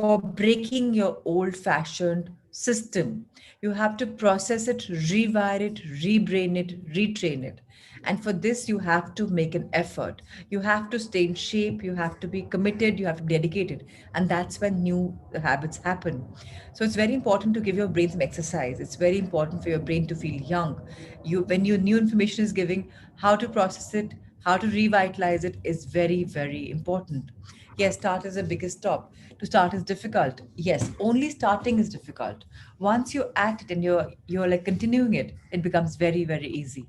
for breaking your old fashioned system. You have to process it, rewire it, rebrain it, retrain it. And for this, you have to make an effort. You have to stay in shape, you have to be committed, you have to be dedicated. And that's when new habits happen. So it's very important to give your brain some exercise. It's very important for your brain to feel young. When your new information is giving, how to process it, how to revitalize it is very, very important. Yes, start is the biggest stop. To start is difficult. Yes, only starting is difficult. Once you're at it and you're like continuing it, it becomes very, very easy.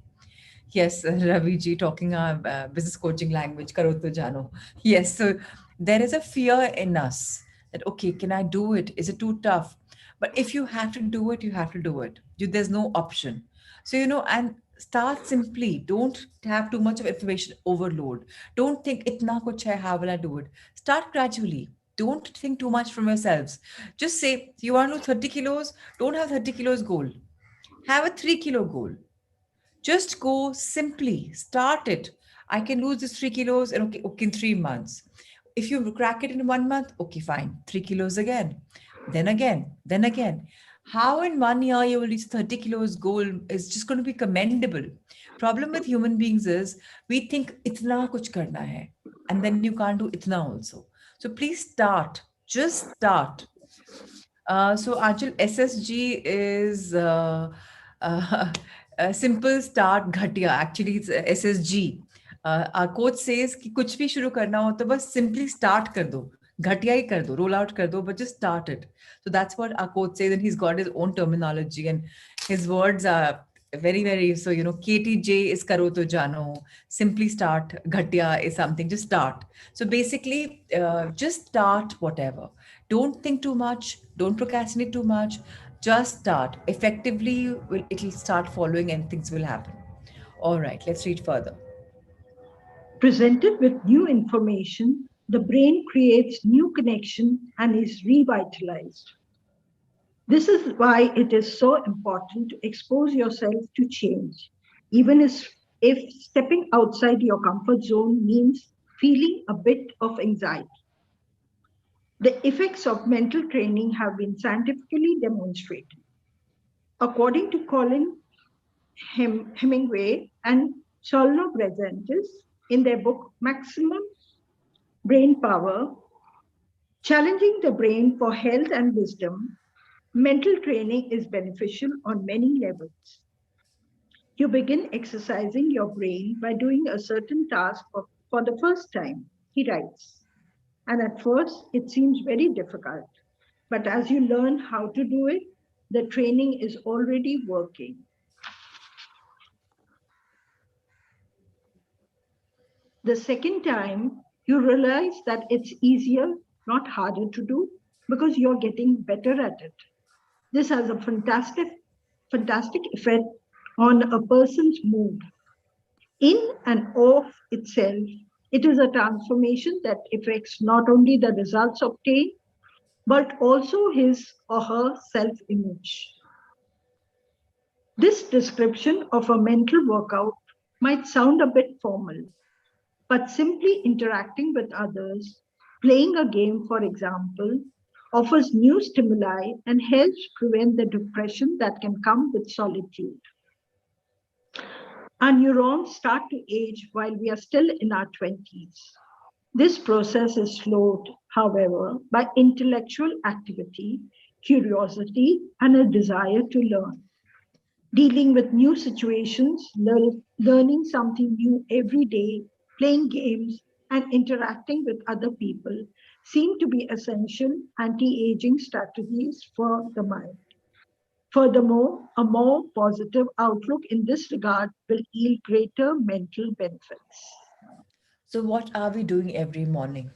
Yes, Ravi ji talking our business coaching language, karo to jano. Yes, so there is a fear in us that, okay, can I do it? Is it too tough? But if you have to do it, you have to do it. There's no option. So, and start simply. Don't have too much of information overload. Don't think, itna kuch hai, how will I do it? Start gradually. Don't think too much from yourselves. Just say, you want to lose 30 kilos? Don't have 30 kilos goal. Have a 3 kilo goal. Just go simply, start it. I can lose this 3 kilos and okay, in 3 months. If you crack it in 1 month, okay, fine, 3 kilos again, then again, then again. How in 1 year you will reach 30 kilos goal is just going to be commendable. Problem with human beings is we think itna kuch karna hai, and then you can't do itna also. So please start, just start. So Anchal, SSG is a simple start घटिया. Actually, it's SSG. Our coach says कि कुछ भी शुरू करना हो तो बस simply start कर दो. घटिया ही कर दो, roll out कर दो, but just start it. So that's what our coach says, and he's got his own terminology, and his words are very, very, so KTJ is karo to jano, simply start, घटिया is something, just start. So basically, just start whatever. Don't think too much, don't procrastinate too much, just start. Effectively, it'll start following and things will happen. All right, let's read further. Presented with new information, the brain creates new connection and is revitalized. This is why it is so important to expose yourself to change, even if stepping outside your comfort zone means feeling a bit of anxiety. The effects of mental training have been scientifically demonstrated. According to Colin Hemingway and Solno Brezentis in their book Maximum Brain Power, Challenging the Brain for Health and Wisdom, mental training is beneficial on many levels. You begin exercising your brain by doing a certain task for the first time, he writes. And at first, it seems very difficult. But as you learn how to do it, the training is already working. The second time, you realize that it's easier, not harder to do, because you're getting better at it. This has a fantastic effect on a person's mood. In and of itself, it is a transformation that affects not only the results obtained, but also his or her self-image. This description of a mental workout might sound a bit formal, but simply interacting with others, playing a game, for example, offers new stimuli and helps prevent the depression that can come with solitude. Our neurons start to age while we are still in our 20s. This process is slowed, however, by intellectual activity, curiosity, and a desire to learn. Dealing with new situations, learning something new every day, playing games, and interacting with other people seem to be essential anti-aging strategies for the mind. Furthermore, a more positive outlook in this regard will yield greater mental benefits. So, what are we doing every morning?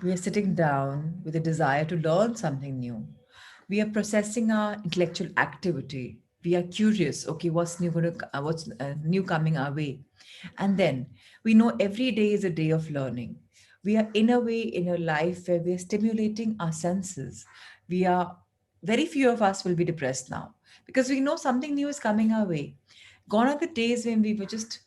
We are sitting down with a desire to learn something new. We are processing our intellectual activity. We are curious. Okay, what's new coming our way? And then we know every day is a day of learning. We are in a way in a life where we are stimulating our senses. We are Very few of us will be depressed now because we know something new is coming our way. Gone are the days when we were just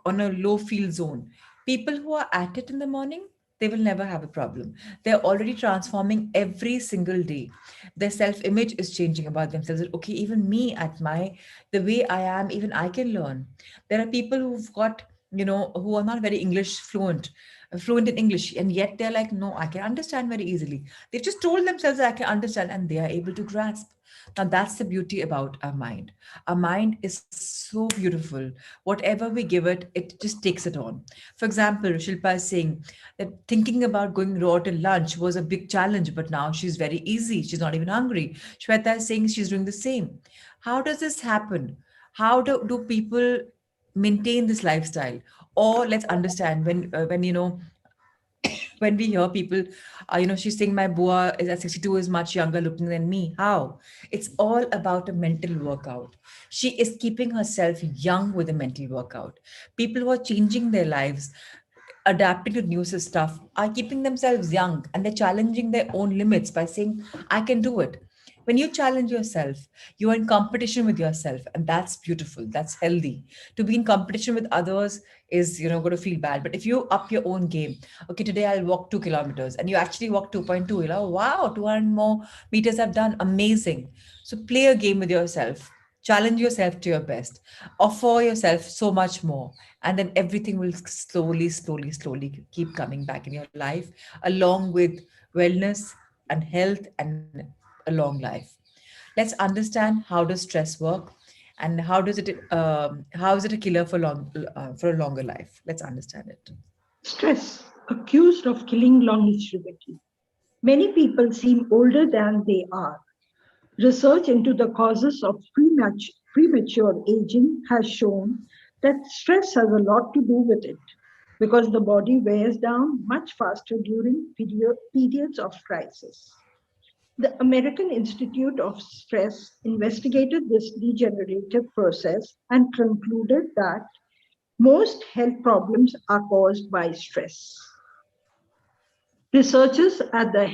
on a low field zone. People who are at it in the morning, they will never have a problem. They're already transforming every single day. Their self-image is changing about themselves. That, okay, even me at the way I am, even I can learn. There are people who've got, who are not very English fluent in English, and yet they're like, no, I can understand very easily. They've just told themselves that I can understand, and they are able to grasp. Now, that's the beauty about our mind. Our mind is so beautiful. Whatever we give it, it just takes it on. For example, Shilpa is saying that thinking about going raw to lunch was a big challenge, but now she's very easy. She's not even hungry. Shweta is saying she's doing the same. How does this happen? How do people maintain this lifestyle? Or let's understand when when we hear people, she's saying my boa is at 62 is much younger looking than me. How? It's all about a mental workout. She is keeping herself young with a mental workout. People who are changing their lives, adapting to new stuff, are keeping themselves young, and they're challenging their own limits by saying, I can do it. When you challenge yourself, you are in competition with yourself, and that's beautiful. That's healthy. To be in competition with others is, going to feel bad. But if you up your own game, okay, today I'll walk 2 kilometers, and you actually walk 2.2, wow, 200 more meters I've done, amazing. So play a game with yourself, challenge yourself to your best, offer yourself so much more, and then everything will slowly, slowly, slowly keep coming back in your life, along with wellness and health and a long life. Let's understand, how does stress work, and how is it a killer for a longer life? Let's understand it. Stress, accused of killing longevity. Many people seem older than they are. Research into the causes of premature aging has shown that stress has a lot to do with it because the body wears down much faster during periods of crisis. The American Institute of Stress investigated this degenerative process and concluded that most health problems are caused by stress. Researchers at the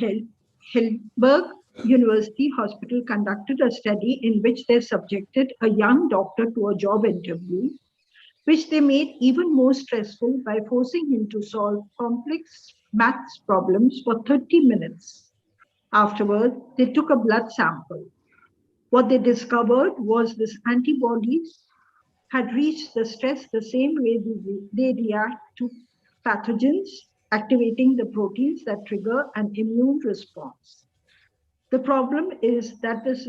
Heidelberg University Hospital conducted a study in which they subjected a young doctor to a job interview, which they made even more stressful by forcing him to solve complex maths problems for 30 minutes. Afterward, they took a blood sample. What they discovered was this antibodies had reached the stress the same way they react to pathogens, activating the proteins that trigger an immune response. The problem is that this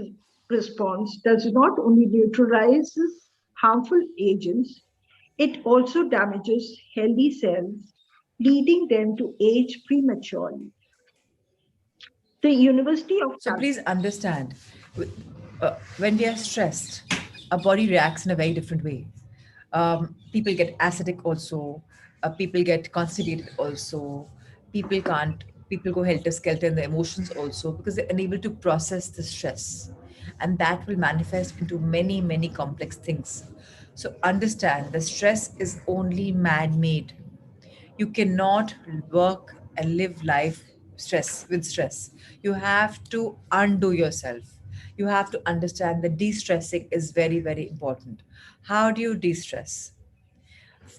response does not only neutralize harmful agents, it also damages healthy cells, leading them to age prematurely. The University of So please understand, when we are stressed, our body reacts in a very different way. People get acidic also. People get constipated also. People can't. People go helter skelter in their emotions also because they're unable to process the stress, and that will manifest into many many complex things. So understand, the stress is only man-made. You cannot work and live life stress. You have to undo yourself. You have to understand that de-stressing is very very important. How do you de-stress?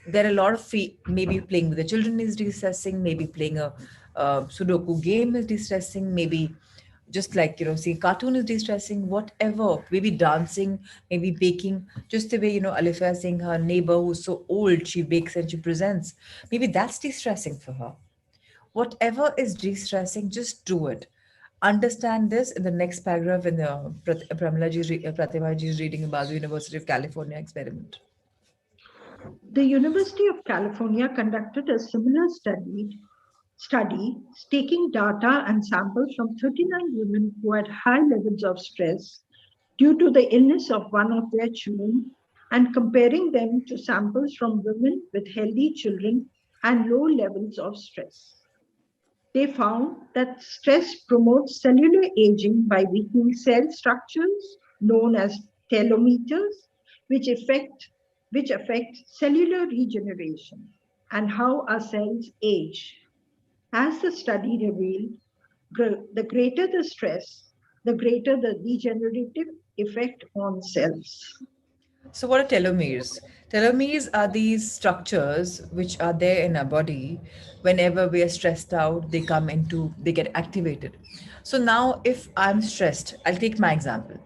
There are a lot of free, maybe playing with the children is de-stressing, maybe playing a sudoku game is de-stressing, maybe just like seeing cartoon is de-stressing, whatever, maybe dancing, maybe baking, just the way Alifia is saying her neighbor who's so old, she bakes and she presents, maybe that's de-stressing for her. Whatever is de-stressing, just do it. Understand this in the next paragraph in the Pratibha ji is reading about the University of California experiment. The University of California conducted a similar study taking data and samples from 39 women who had high levels of stress due to the illness of one of their children and comparing them to samples from women with healthy children and low levels of stress. They found that stress promotes cellular aging by weakening cell structures known as telomeres, which affect cellular regeneration and how our cells age. As the study revealed, the greater the stress, the greater the degenerative effect on cells. So, what are telomeres? Telomeres are these structures which are there in our body. Whenever we are stressed out, they get activated. So now, if I'm stressed, I'll take my example.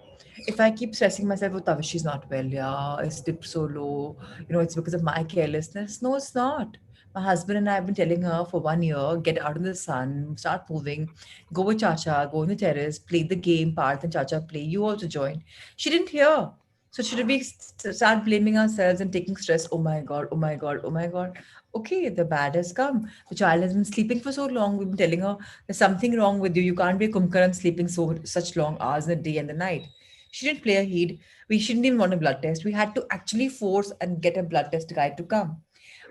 If I keep stressing myself, oh, Tavish is not well, yeah, it's dipped so low, it's because of my carelessness. No, it's not. My husband and I have been telling her for 1 year, get out in the sun, start moving, go with Chacha, go on the terrace, play the game, Parth and Chacha play. You also join. She didn't hear. So should we start blaming ourselves and taking stress? Oh my God, oh my God, oh my God. Okay, the bad has come. The child has been sleeping for so long. We've been telling her there's something wrong with you. You can't be a kumkaran sleeping such long hours in the day and the night. She didn't play a heed. We shouldn't even want a blood test. We had to actually force and get a blood test guide to come.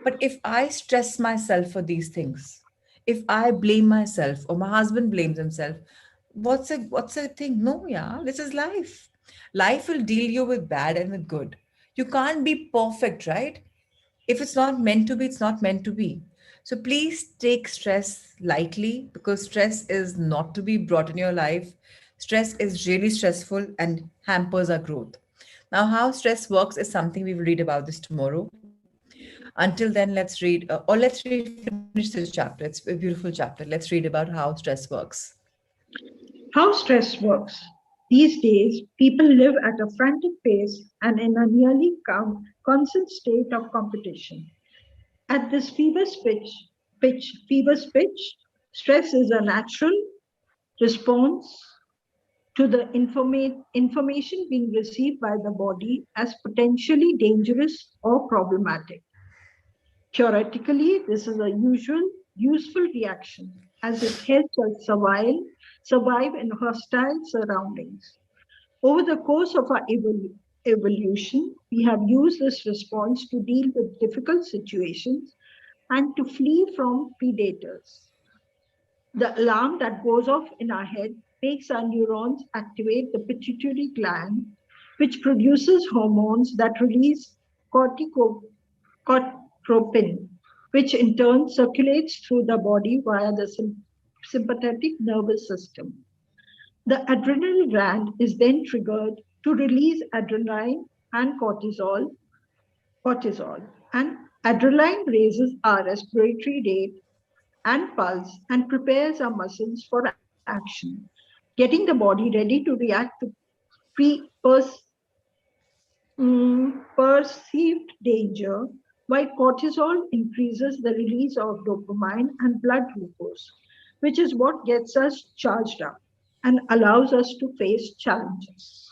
But if I stress myself for these things, if I blame myself or my husband blames himself, what's a thing? No, yeah, this is life. Life will deal you with bad and with good. You can't be perfect, right? If it's not meant to be, it's not meant to be. So please take stress lightly, because stress is not to be brought in your life. Stress is really stressful and hampers our growth. Now, how stress works is something we will read about this tomorrow. Until then, let's read, or let's finish this chapter. It's a beautiful chapter. Let's read about how stress works. How stress works. These days, people live at a frantic pace and in a nearly constant state of competition. At this fever's pitch, stress is a natural response to the information being received by the body as potentially dangerous or problematic. Theoretically, this is a useful reaction as it helps us survive in hostile surroundings. Over the course of our evolution, we have used this response to deal with difficult situations and to flee from predators. The alarm that goes off in our head makes our neurons activate the pituitary gland, which produces hormones that release corticotropin, which in turn circulates through the body via the sympathetic nervous system. The adrenal gland is then triggered to release adrenaline and cortisol, and adrenaline raises our respiratory rate and pulse and prepares our muscles for action, getting the body ready to react to pre perceived danger, while cortisol increases the release of dopamine and blood glucose, which is what gets us charged up and allows us to face challenges.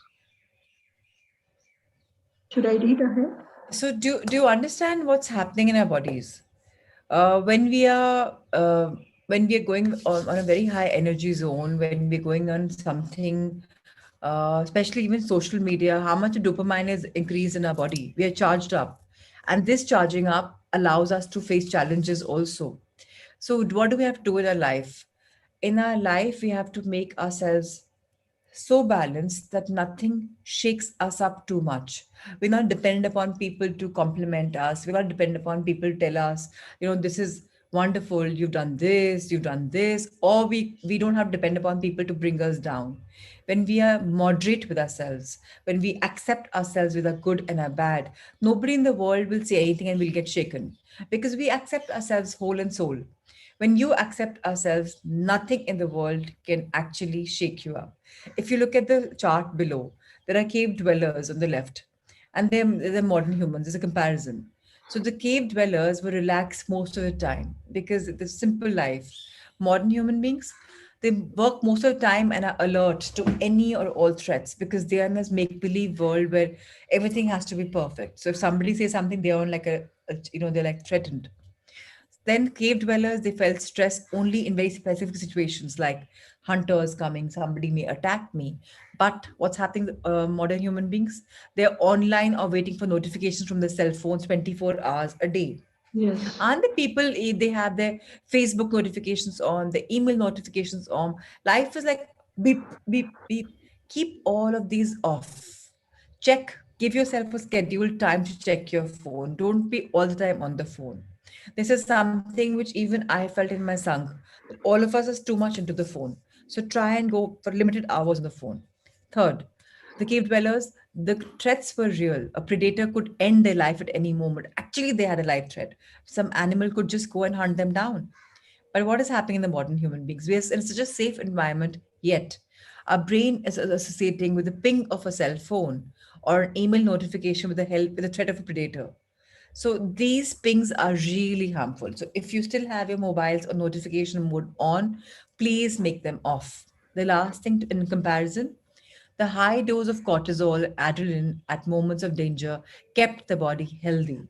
Should I read ahead? So, do you understand what's happening in our bodies? When we are going on a very high energy zone, when we're going on something, especially even social media, how much dopamine is increased in our body. We are charged up, and this charging up allows us to face challenges also. So, what do we have to do in our life? In our life, we have to make ourselves so balanced that nothing shakes us up too much. We're not dependent upon people to compliment us. We're not dependent upon people to tell us, this is wonderful, you've done this, or we don't have to depend upon people to bring us down. When we are moderate with ourselves, when we accept ourselves with our good and our bad, nobody in the world will say anything and we'll get shaken, because we accept ourselves whole and soul. When you accept ourselves, nothing in the world can actually shake you up. If you look at the chart below, there are cave dwellers on the left, and they're modern humans. There's a comparison. So the cave dwellers were relaxed most of the time because the simple life. Modern human beings, they work most of the time and are alert to any or all threats because they are in this make-believe world where everything has to be perfect. So if somebody says something, they're on like they're like threatened. Then cave dwellers, they felt stress only in very specific situations like hunters coming, somebody may attack me. But what's happening with modern human beings? They're online or waiting for notifications from their cell phones 24 hours a day. Yes. And the people, they have their Facebook notifications on, the email notifications on. Life is like beep, beep, beep. Keep all of these off. Check, give yourself a scheduled time to check your phone. Don't be all the time on the phone. This is something which even I felt in my sung, that all of us is too much into the phone. So try and go for limited hours on the phone. Third, The cave dwellers, the threats were real. A predator could end their life at any moment. Actually, they had a life threat. Some animal could just go and hunt them down. But what is happening in the modern human beings? We are in such a safe environment, yet our brain is associating with the ping of a cell phone or an email notification with the threat of a predator. So these pings are really harmful. So if you still have your mobiles or notification mode on, please make them off. The last thing in comparison, the high dose of cortisol, adrenaline at moments of danger kept the body healthy.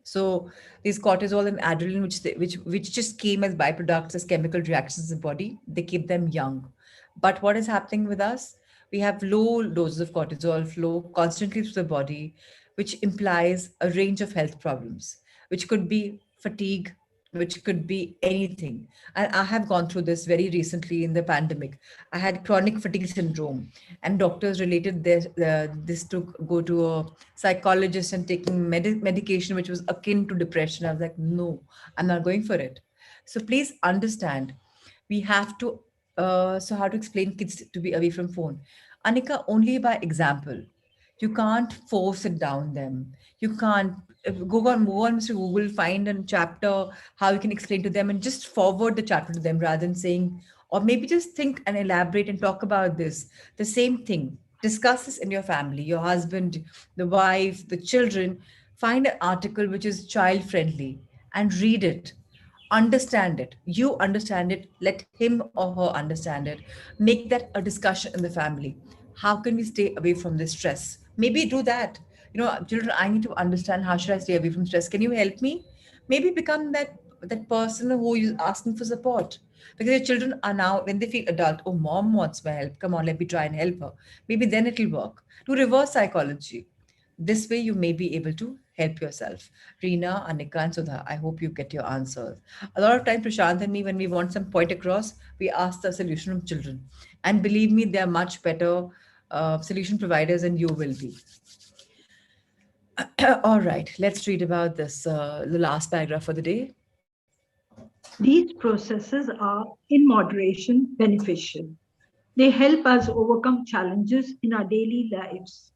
So these cortisol and adrenaline, which just came as byproducts as chemical reactions in the body, they keep them young. But what is happening with us? We have low doses of cortisol flow constantly through the body, which implies a range of health problems, which could be fatigue, which could be anything. And I have gone through this very recently in the pandemic. I had chronic fatigue syndrome, and doctors related this to go to a psychologist and taking medication which was akin to depression. I was like, no, I'm not going for it. So please understand, we have to. So how to explain kids to be away from phone? Anika, only by example. You can't force it down them. You can't go on Mr. Google, find a chapter how you can explain to them and just forward the chapter to them rather than saying, or maybe just think and elaborate and talk about this. The same thing. Discuss this in your family, your husband, the wife, the children. Find an article which is child friendly and read it. Understand it. You understand it. Let him or her understand it. Make that a discussion in the family. How can we stay away from this stress? Maybe do that. Children, I need to understand, how should I stay away from stress? Can you help me? Maybe become that person who is asking for support. Because your children are now, when they feel adult, oh, mom wants my help. Come on, let me try and help her. Maybe then it'll work. Do reverse psychology. This way, you may be able to help yourself. Reena, Anika, and Sudha, I hope you get your answers. A lot of time, Prashant and me, when we want some point across, we ask the solution of children. And believe me, they are much better solution providers than you will be. All right, let's read about this, the last paragraph for the day. These processes are, in moderation, beneficial. They help us overcome challenges in our daily lives.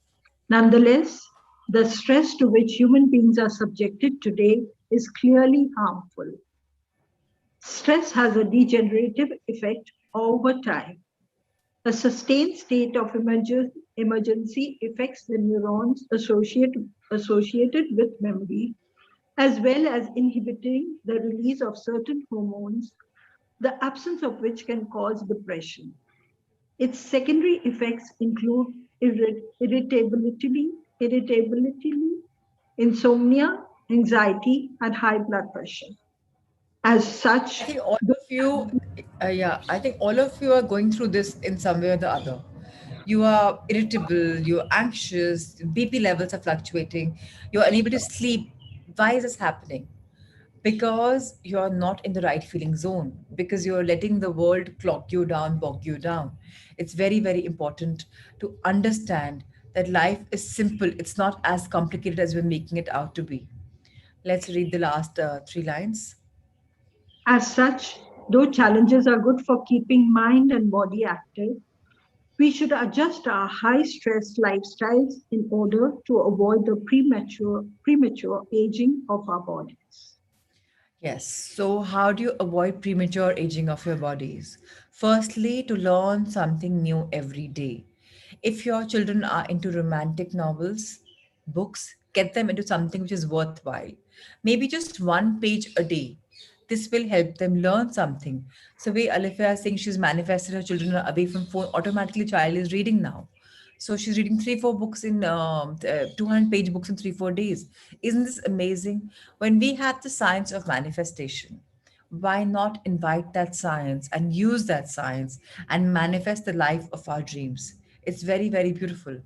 Nonetheless, the stress to which human beings are subjected today is clearly harmful. Stress has a degenerative effect over time. A sustained state of emergency affects the neurons associated with memory, as well as inhibiting the release of certain hormones, the absence of which can cause depression. Its secondary effects include irritability, insomnia, anxiety, and high blood pressure. As I such, think all of you, yeah, I think all of you are going through this in some way or the other. You are irritable, you're anxious, BP levels are fluctuating, you're unable to sleep. Why is this happening? Because you're not in the right feeling zone, because you're letting the world clock you down, bog you down. It's very, very important to understand that life is simple. It's not as complicated as we're making it out to be. Let's read the last three lines. as such, though challenges are good for keeping mind and body active, we should adjust our high stress lifestyles in order to avoid the premature aging of our bodies. Yes. So, how do you avoid premature aging of your bodies? Firstly, to learn something new every day. If your children are into romantic novels, books, get them into something which is worthwhile. Maybe just one page a day. This will help them learn something. So, way Alifia is saying she's manifested her children are away from phone, automatically child is reading now. So she's reading 3, 4 books in 200-page books in 3, 4 days. Isn't this amazing? When we have the science of manifestation, why not invite that science and use that science and manifest the life of our dreams? It's very, very beautiful.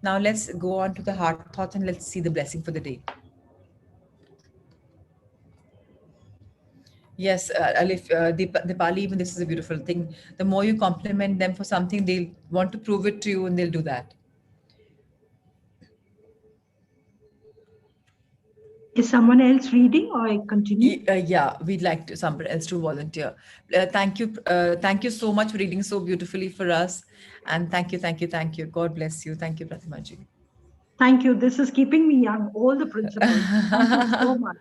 Now let's go on to the heart thought and let's see the blessing for the day. Yes, Alif, Dipali, even this is a beautiful thing. The more you compliment them for something, they'll want to prove it to you and they'll do that. Is someone else reading or I continue? Yeah, we'd like to somebody else to volunteer. Thank you so much for reading so beautifully for us, and thank you. God bless you. Thank you, Pratima ji. Thank you. This is keeping me young, all the principles. Thank you so much.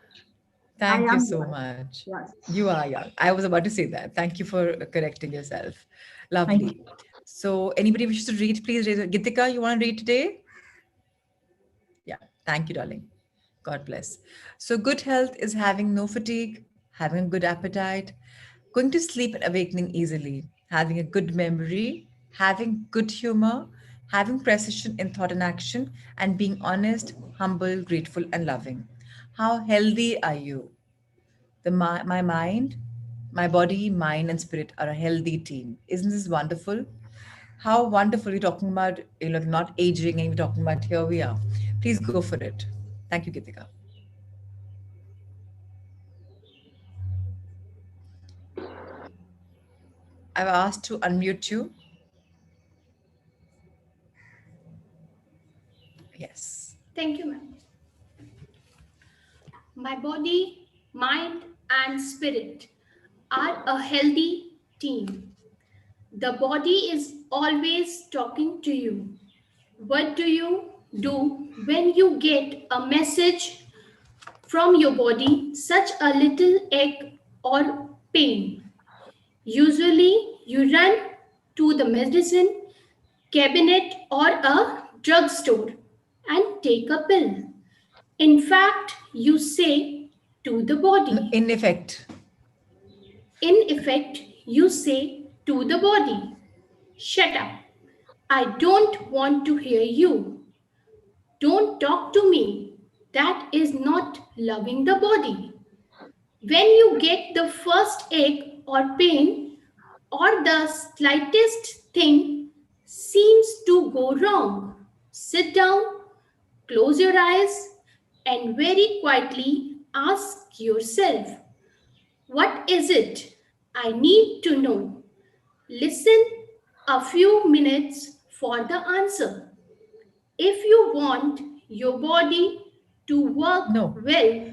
I Thank you am so young. much. You Yes. are young. I was about to say that. Thank you for correcting yourself. Thank Lovely. you. So, anybody wishes to read, please raise. Gitika, you want to read today? Yeah. Thank you, darling. God bless. So, good health is having no fatigue, having a good appetite, going to sleep and awakening easily, having a good memory, having good humor, having precision in thought and action, and being honest, humble, grateful, and loving. How healthy are you? My mind, my body, mind, and spirit are a healthy team. Isn't this wonderful? How wonderful you're talking about, not aging, and we're talking about here we are. Please go for it. Thank you, Gitika. I've asked to unmute you. Yes. Thank you, ma'am. My body, mind, and spirit are a healthy team. The body is always talking to you. What do you do when you get a message from your body, such a little ache or pain? Usually, you run to the medicine cabinet or a drugstore and take a pill. In fact, you say to the body. In effect, In effect, you say to the body, shut up. I don't want to hear you. Don't talk to me. That is not loving the body. When you get the first ache or pain, or the slightest thing seems to go wrong, sit down, close your eyes, and very quietly ask yourself, what is it? I need to know. Listen a few minutes for the answer. If you want your body to work no. well,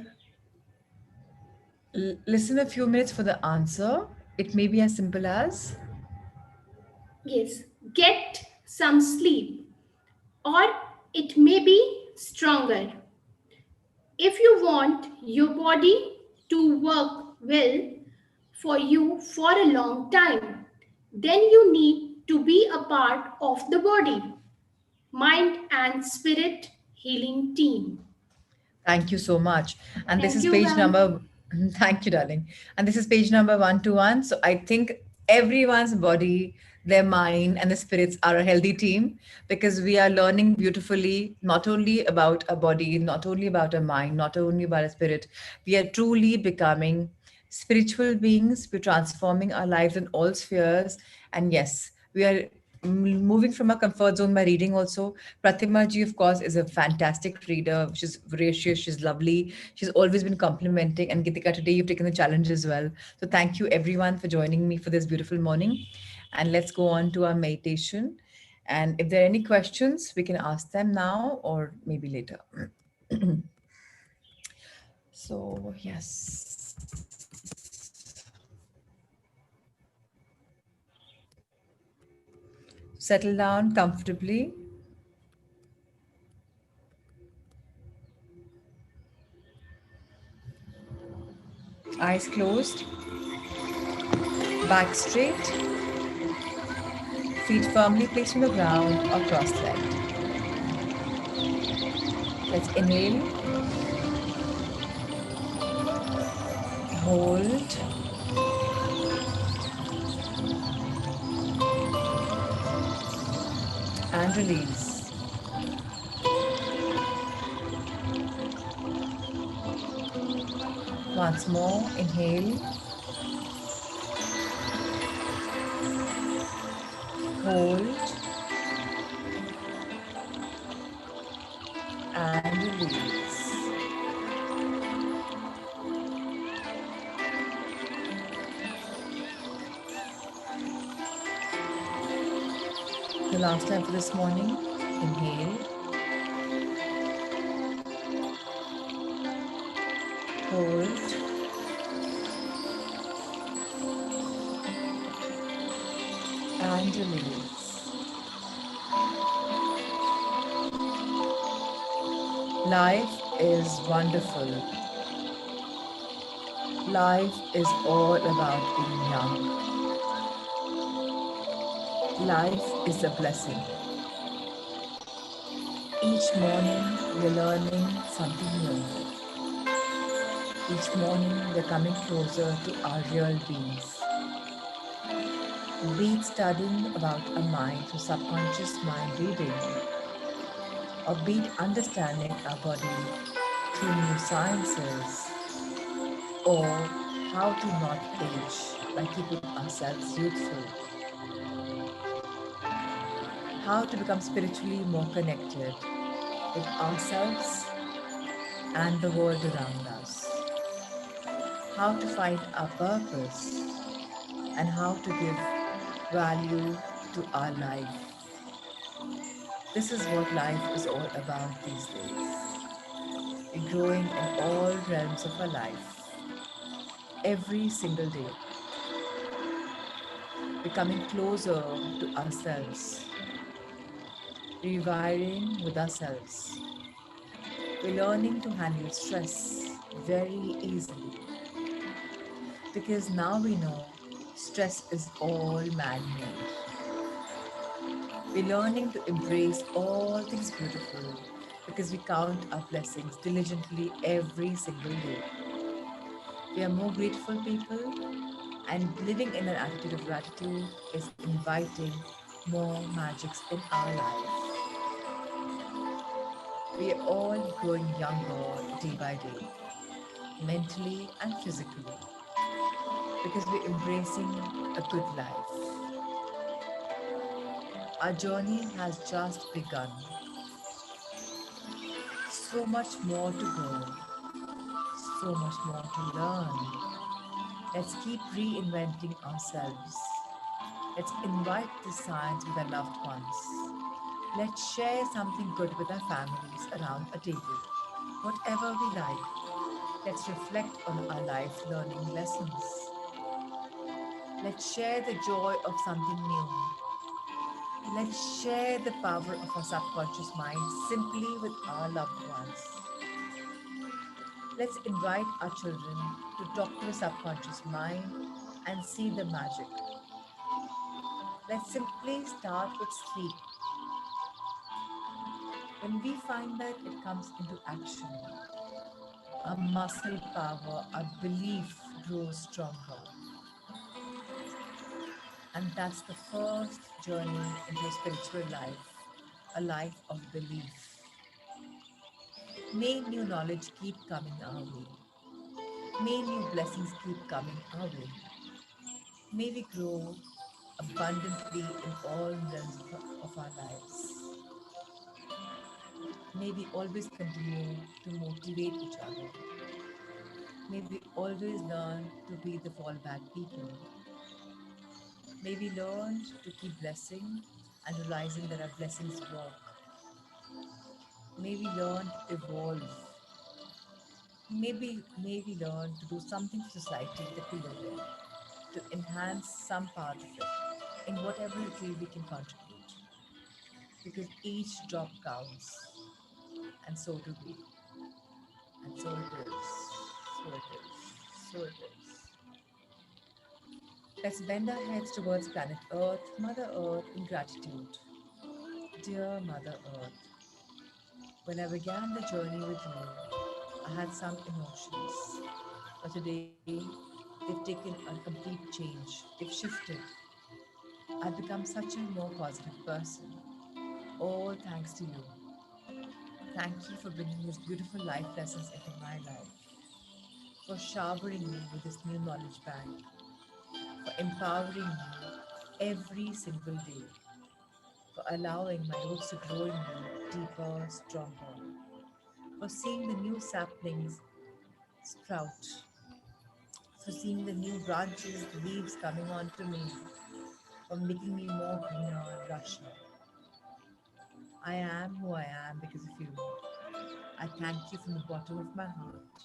Listen a few minutes for the answer. It may be as simple as yes, get some sleep, or it may be stronger. If you want your body to work well for you for a long time, then you need to be a part of the body, mind, and spirit healing team. thank you so much. And this Thank is you, page ma'am. number, thank you, darling. And this is page number 121. So I think everyone's body, their mind, and the spirits are a healthy team because we are learning beautifully, not only about a body, not only about a mind, not only about a spirit. We are truly becoming spiritual beings. We're transforming our lives in all spheres. And yes, we are moving from our comfort zone by reading also. Pratima ji, of course, is a fantastic reader. She's voracious, she's lovely. She's always been complimenting. And Gitika, today you've taken the challenge as well. So thank you everyone for joining me for this beautiful morning. And let's go on to our meditation. And if there are any questions, we can ask them now or maybe later. So, yes. Settle down comfortably. Eyes closed, back straight, feet firmly placed on the ground or cross-legged. Let's inhale, hold, and release. Once more, inhale, hold, and release. The last time for this morning, inhale, hold, and release. Life is wonderful. Life is all about being young. Life is a blessing. Each morning we're learning something new. Each morning we're coming closer to our real beings. Be it studying about a mind through subconscious mind reading, or be it understanding our body through new sciences, or how to not age by keeping ourselves youthful, how to become spiritually more connected with ourselves and the world around us, how to find our purpose, and how to give value to our life. This is what life is all about these days. We're growing in all realms of our life, every single day, becoming closer to ourselves, rewiring with ourselves. We're learning to handle stress very easily because now we know stress is all man made. We're learning to embrace all things beautiful because we count our blessings diligently every single day. We are more grateful people, and living in an attitude of gratitude is inviting more magics in our life. We are all growing younger day by day, mentally and physically, because we're embracing a good life. Our journey has just begun. So much more to go, so much more to learn. Let's keep reinventing ourselves. Let's invite the science with our loved ones. Let's share something good with our families around a table. Whatever we like, let's reflect on our life learning lessons. Let's share the joy of something new. Let's share the power of our subconscious mind simply with our loved ones. Let's invite our children to talk to the subconscious mind and see the magic. Let's simply start with sleep. When we find that it comes into action, our muscle power, our belief grows stronger. And that's the first journey into a spiritual life, a life of belief. May new knowledge keep coming our way. May new blessings keep coming our way. May we grow abundantly in all realms of our lives. May we always continue to motivate each other. May we always learn to be the fallback people. May we learn to keep blessing and realizing that our blessings work. May we learn to evolve. May we learn to do something for society that we live in, to enhance some part of it in whatever way we can contribute. Because each drop counts, and so do we. And so it is. So it is. So it is. Let's bend our heads towards planet Earth, Mother Earth, in gratitude. Dear Mother Earth, when I began the journey with you, I had some emotions. But today, they've taken a complete change. They've shifted. I've become such a more positive person. All thanks to you. Thank you for bringing these beautiful life lessons into my life, for showering me with this new knowledge bank, for empowering me every single day, for allowing my roots to grow in me deeper, stronger, for seeing the new saplings sprout, for seeing the new branches, the leaves coming onto me, for making me more greener and lusher. I am who I am because of you. I thank you from the bottom of my heart.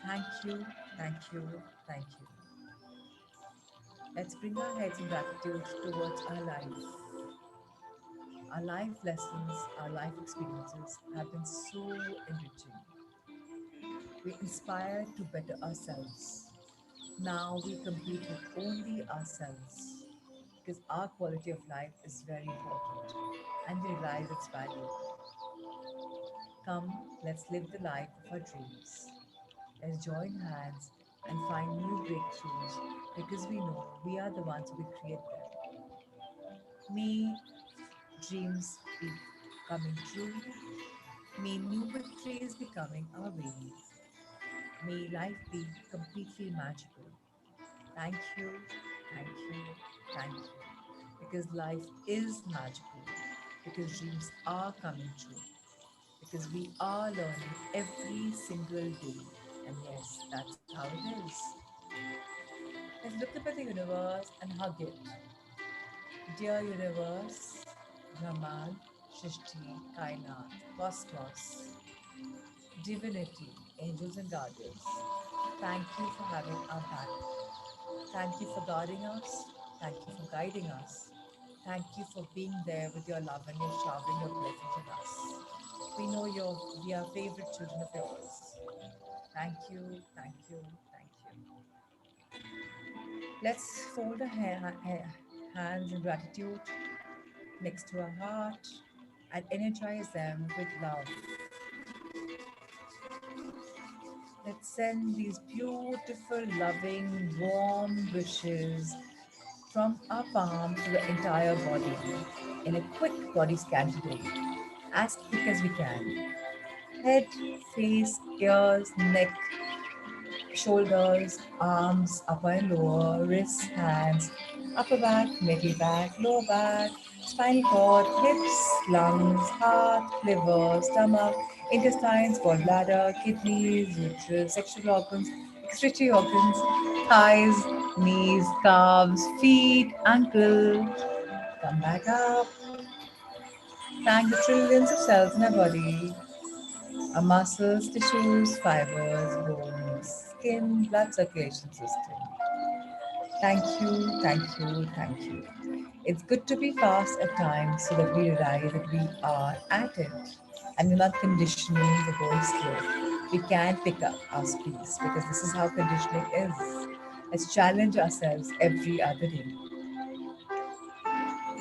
Thank you, thank you, thank you. Let's bring our heads in gratitude towards our life. Our life lessons, our life experiences have been so enriching. We inspire to better ourselves. Now we compete with only ourselves because our quality of life is very important and we realize its value. Come, let's live the life of our dreams. Let's join hands and find new breakthroughs because we know we are the ones who will create them. May dreams be coming true. May new victories be coming our way. May life be completely magical. Thank you, thank you, thank you. Because life is magical. Because dreams are coming true. Because we are learning every single day. And yes, that's how it is. Let's look up at the universe and hug it. Dear universe, Brahman, Shrishti, Kainat, Cosmos, Divinity, angels and guardians, thank you for having our back. Thank you for guarding us. Thank you for guiding us. Thank you for being there with your love and your showering your blessings on us. We are favorite children of yours. Thank you, thank you, thank you. Let's fold our hands in gratitude next to our heart and energize them with love. Let's send these beautiful, loving, warm wishes from our palm to the entire body in a quick body scan today, as quick as we can. Head, face, ears, neck, shoulders, arms, upper and lower, wrists, hands, upper back, middle back, lower back, spinal cord, hips, lungs, heart, liver, stomach, intestines, gallbladder, kidneys, uterus, sexual organs, excretory organs, thighs, knees, calves, feet, ankle. Come back up. Thank the trillions of cells in our body, our muscles, tissues, fibers, bones, skin, blood circulation system. Thank you, thank you, thank you. It's good to be fast at times so that we realize that we are at it and we're not conditioning the going slow. We can pick up our speeds because this is how conditioning is. Let's challenge ourselves every other day.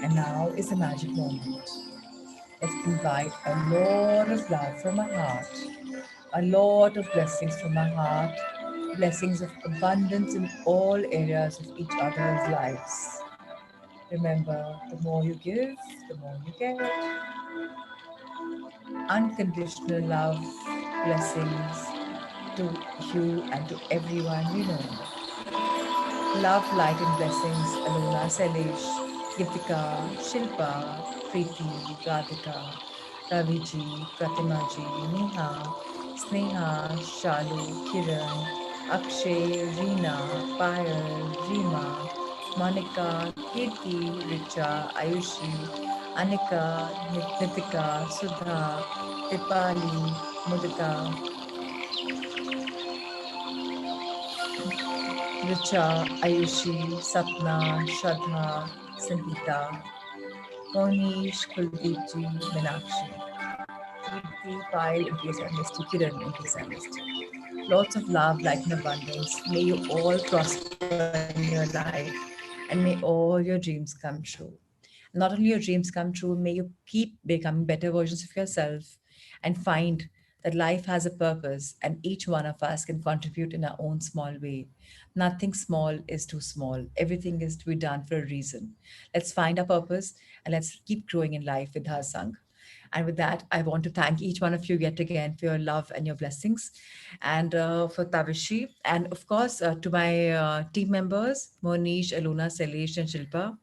And now is the magic moment. Let's invite a lot of love from our heart, a lot of blessings from our heart, blessings of abundance in all areas of each other's lives. Remember, the more you give, the more you get. Unconditional love, blessings to you and to everyone you know. Love, light, and blessings, Alona, Sailesh, Gitika, Shilpa, Preeti, Radhika, Raviji, Pratimaji, Neha, Sneha, Shalu, Kiran, Akshay, Reena, Payal, Reema, Monica, Kirti, Richa, Ayushi, Anika, Nitika, Sudha, Dipali, Mudita, Richa, Ayushi, Sapna, Shraddha, Sangeeta, Monish, Kuldeepji, Meenakshi, Kirti, Payal, in case I missed you, Kiran, in case I missed you. Lots of love, light, and abundance. May you all prosper in your life and may all your dreams come true. Not only your dreams come true, may you keep becoming better versions of yourself and find that life has a purpose and each one of us can contribute in our own small way. Nothing small is too small. Everything is to be done for a reason. Let's find our purpose and let's keep growing in life with Hasang. And with that, I want to thank each one of you yet again for your love and your blessings, and for Tavishi, and of course to my team members, Monish, Aluna, Selesh, and Shilpa.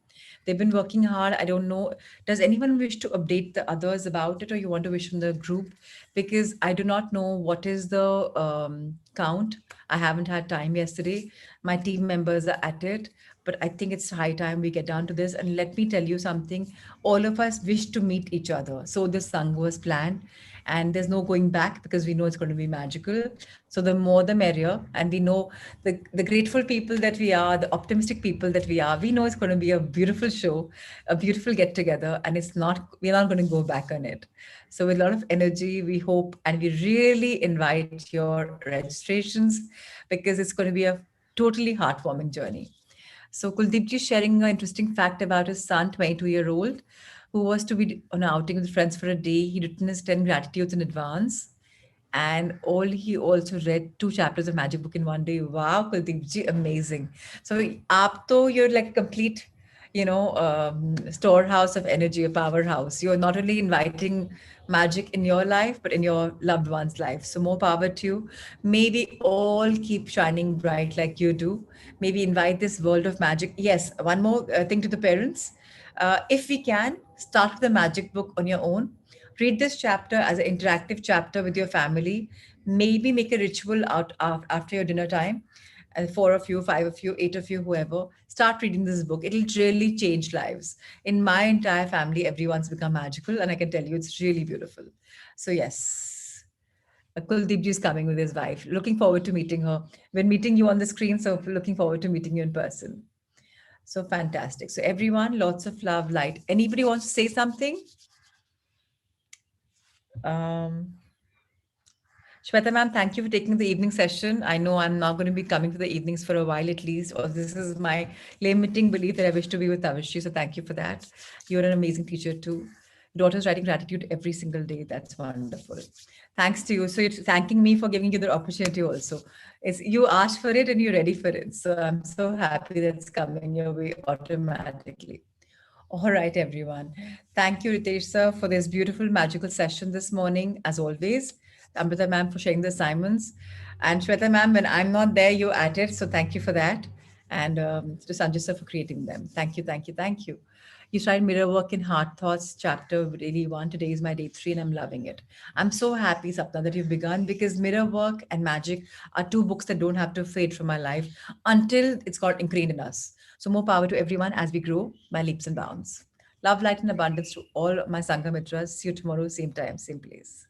They've been working hard. I don't know. Does anyone wish to update the others about it, or you want to wish from the group? Because I do not know what is the count. I haven't had time yesterday. My team members are at it, but I think it's high time we get down to this. And let me tell you something, all of us wish to meet each other. So this Sangha was planned, and there's no going back because we know it's going to be magical. So the more the merrier. And we know the grateful people that we are, the optimistic people that we know it's going to be a beautiful show, a beautiful get together, and we're not going to go back on it. So with a lot of energy, we hope, and we really invite your registrations because it's going to be a totally heartwarming journey. So Kuldeep ji sharing an interesting fact about his son, 22-year-old, who was to be on an outing with friends for a day. He written his 10 gratitudes in advance. And he also read 2 chapters of Magic Book in one day. Wow, Kuldeep ji, amazing. So you're like a complete, storehouse of energy, a powerhouse. You're not only inviting magic in your life, but in your loved one's life. So more power to you. May we all keep shining bright like you do. Maybe invite this world of magic. Yes, one more thing to the parents. If we can, start with the magic book on your own. Read this chapter as an interactive chapter with your family. Maybe make a ritual after your dinner time. And 4 of you, 5 of you, 8 of you, whoever, start reading this book. It'll really change lives. In my entire family, everyone's become magical, and I can tell you it's really beautiful. So, yes, Kuldeep ji is coming with his wife. Looking forward to meeting her. We're meeting you on the screen, so looking forward to meeting you in person. So fantastic. So, everyone, lots of love, light. Anybody wants to say something? Um, Shweta ma'am, thank you for taking the evening session. I know I'm not going to be coming to the evenings for a while at least, or this is my limiting belief that I wish to be with Tavashri. So thank you for that. You're an amazing teacher too. Daughter's writing gratitude every single day. That's wonderful. Thanks to you. So you're thanking me for giving you the opportunity also. It's you asked for it and you're ready for it. So I'm so happy that's coming your way automatically. All right, everyone. Thank you, Ritesh sir, for this beautiful magical session this morning, as always. Amrita ma'am for sharing the assignments. And Shweta ma'am, when I'm not there, you're at it. So thank you for that. And to Sanjay sir for creating them. Thank you, thank you, thank you. You started Mirror Work in Heart Thoughts chapter really one. Today is my day 3 and I'm loving it. I'm so happy, Sapna, that you've begun because Mirror Work and Magic are 2 books that don't have to fade from my life until it's got ingrained in us. So more power to everyone as we grow by leaps and bounds. Love, light, and abundance to all my Sangha Mitras. See you tomorrow, same time, same place.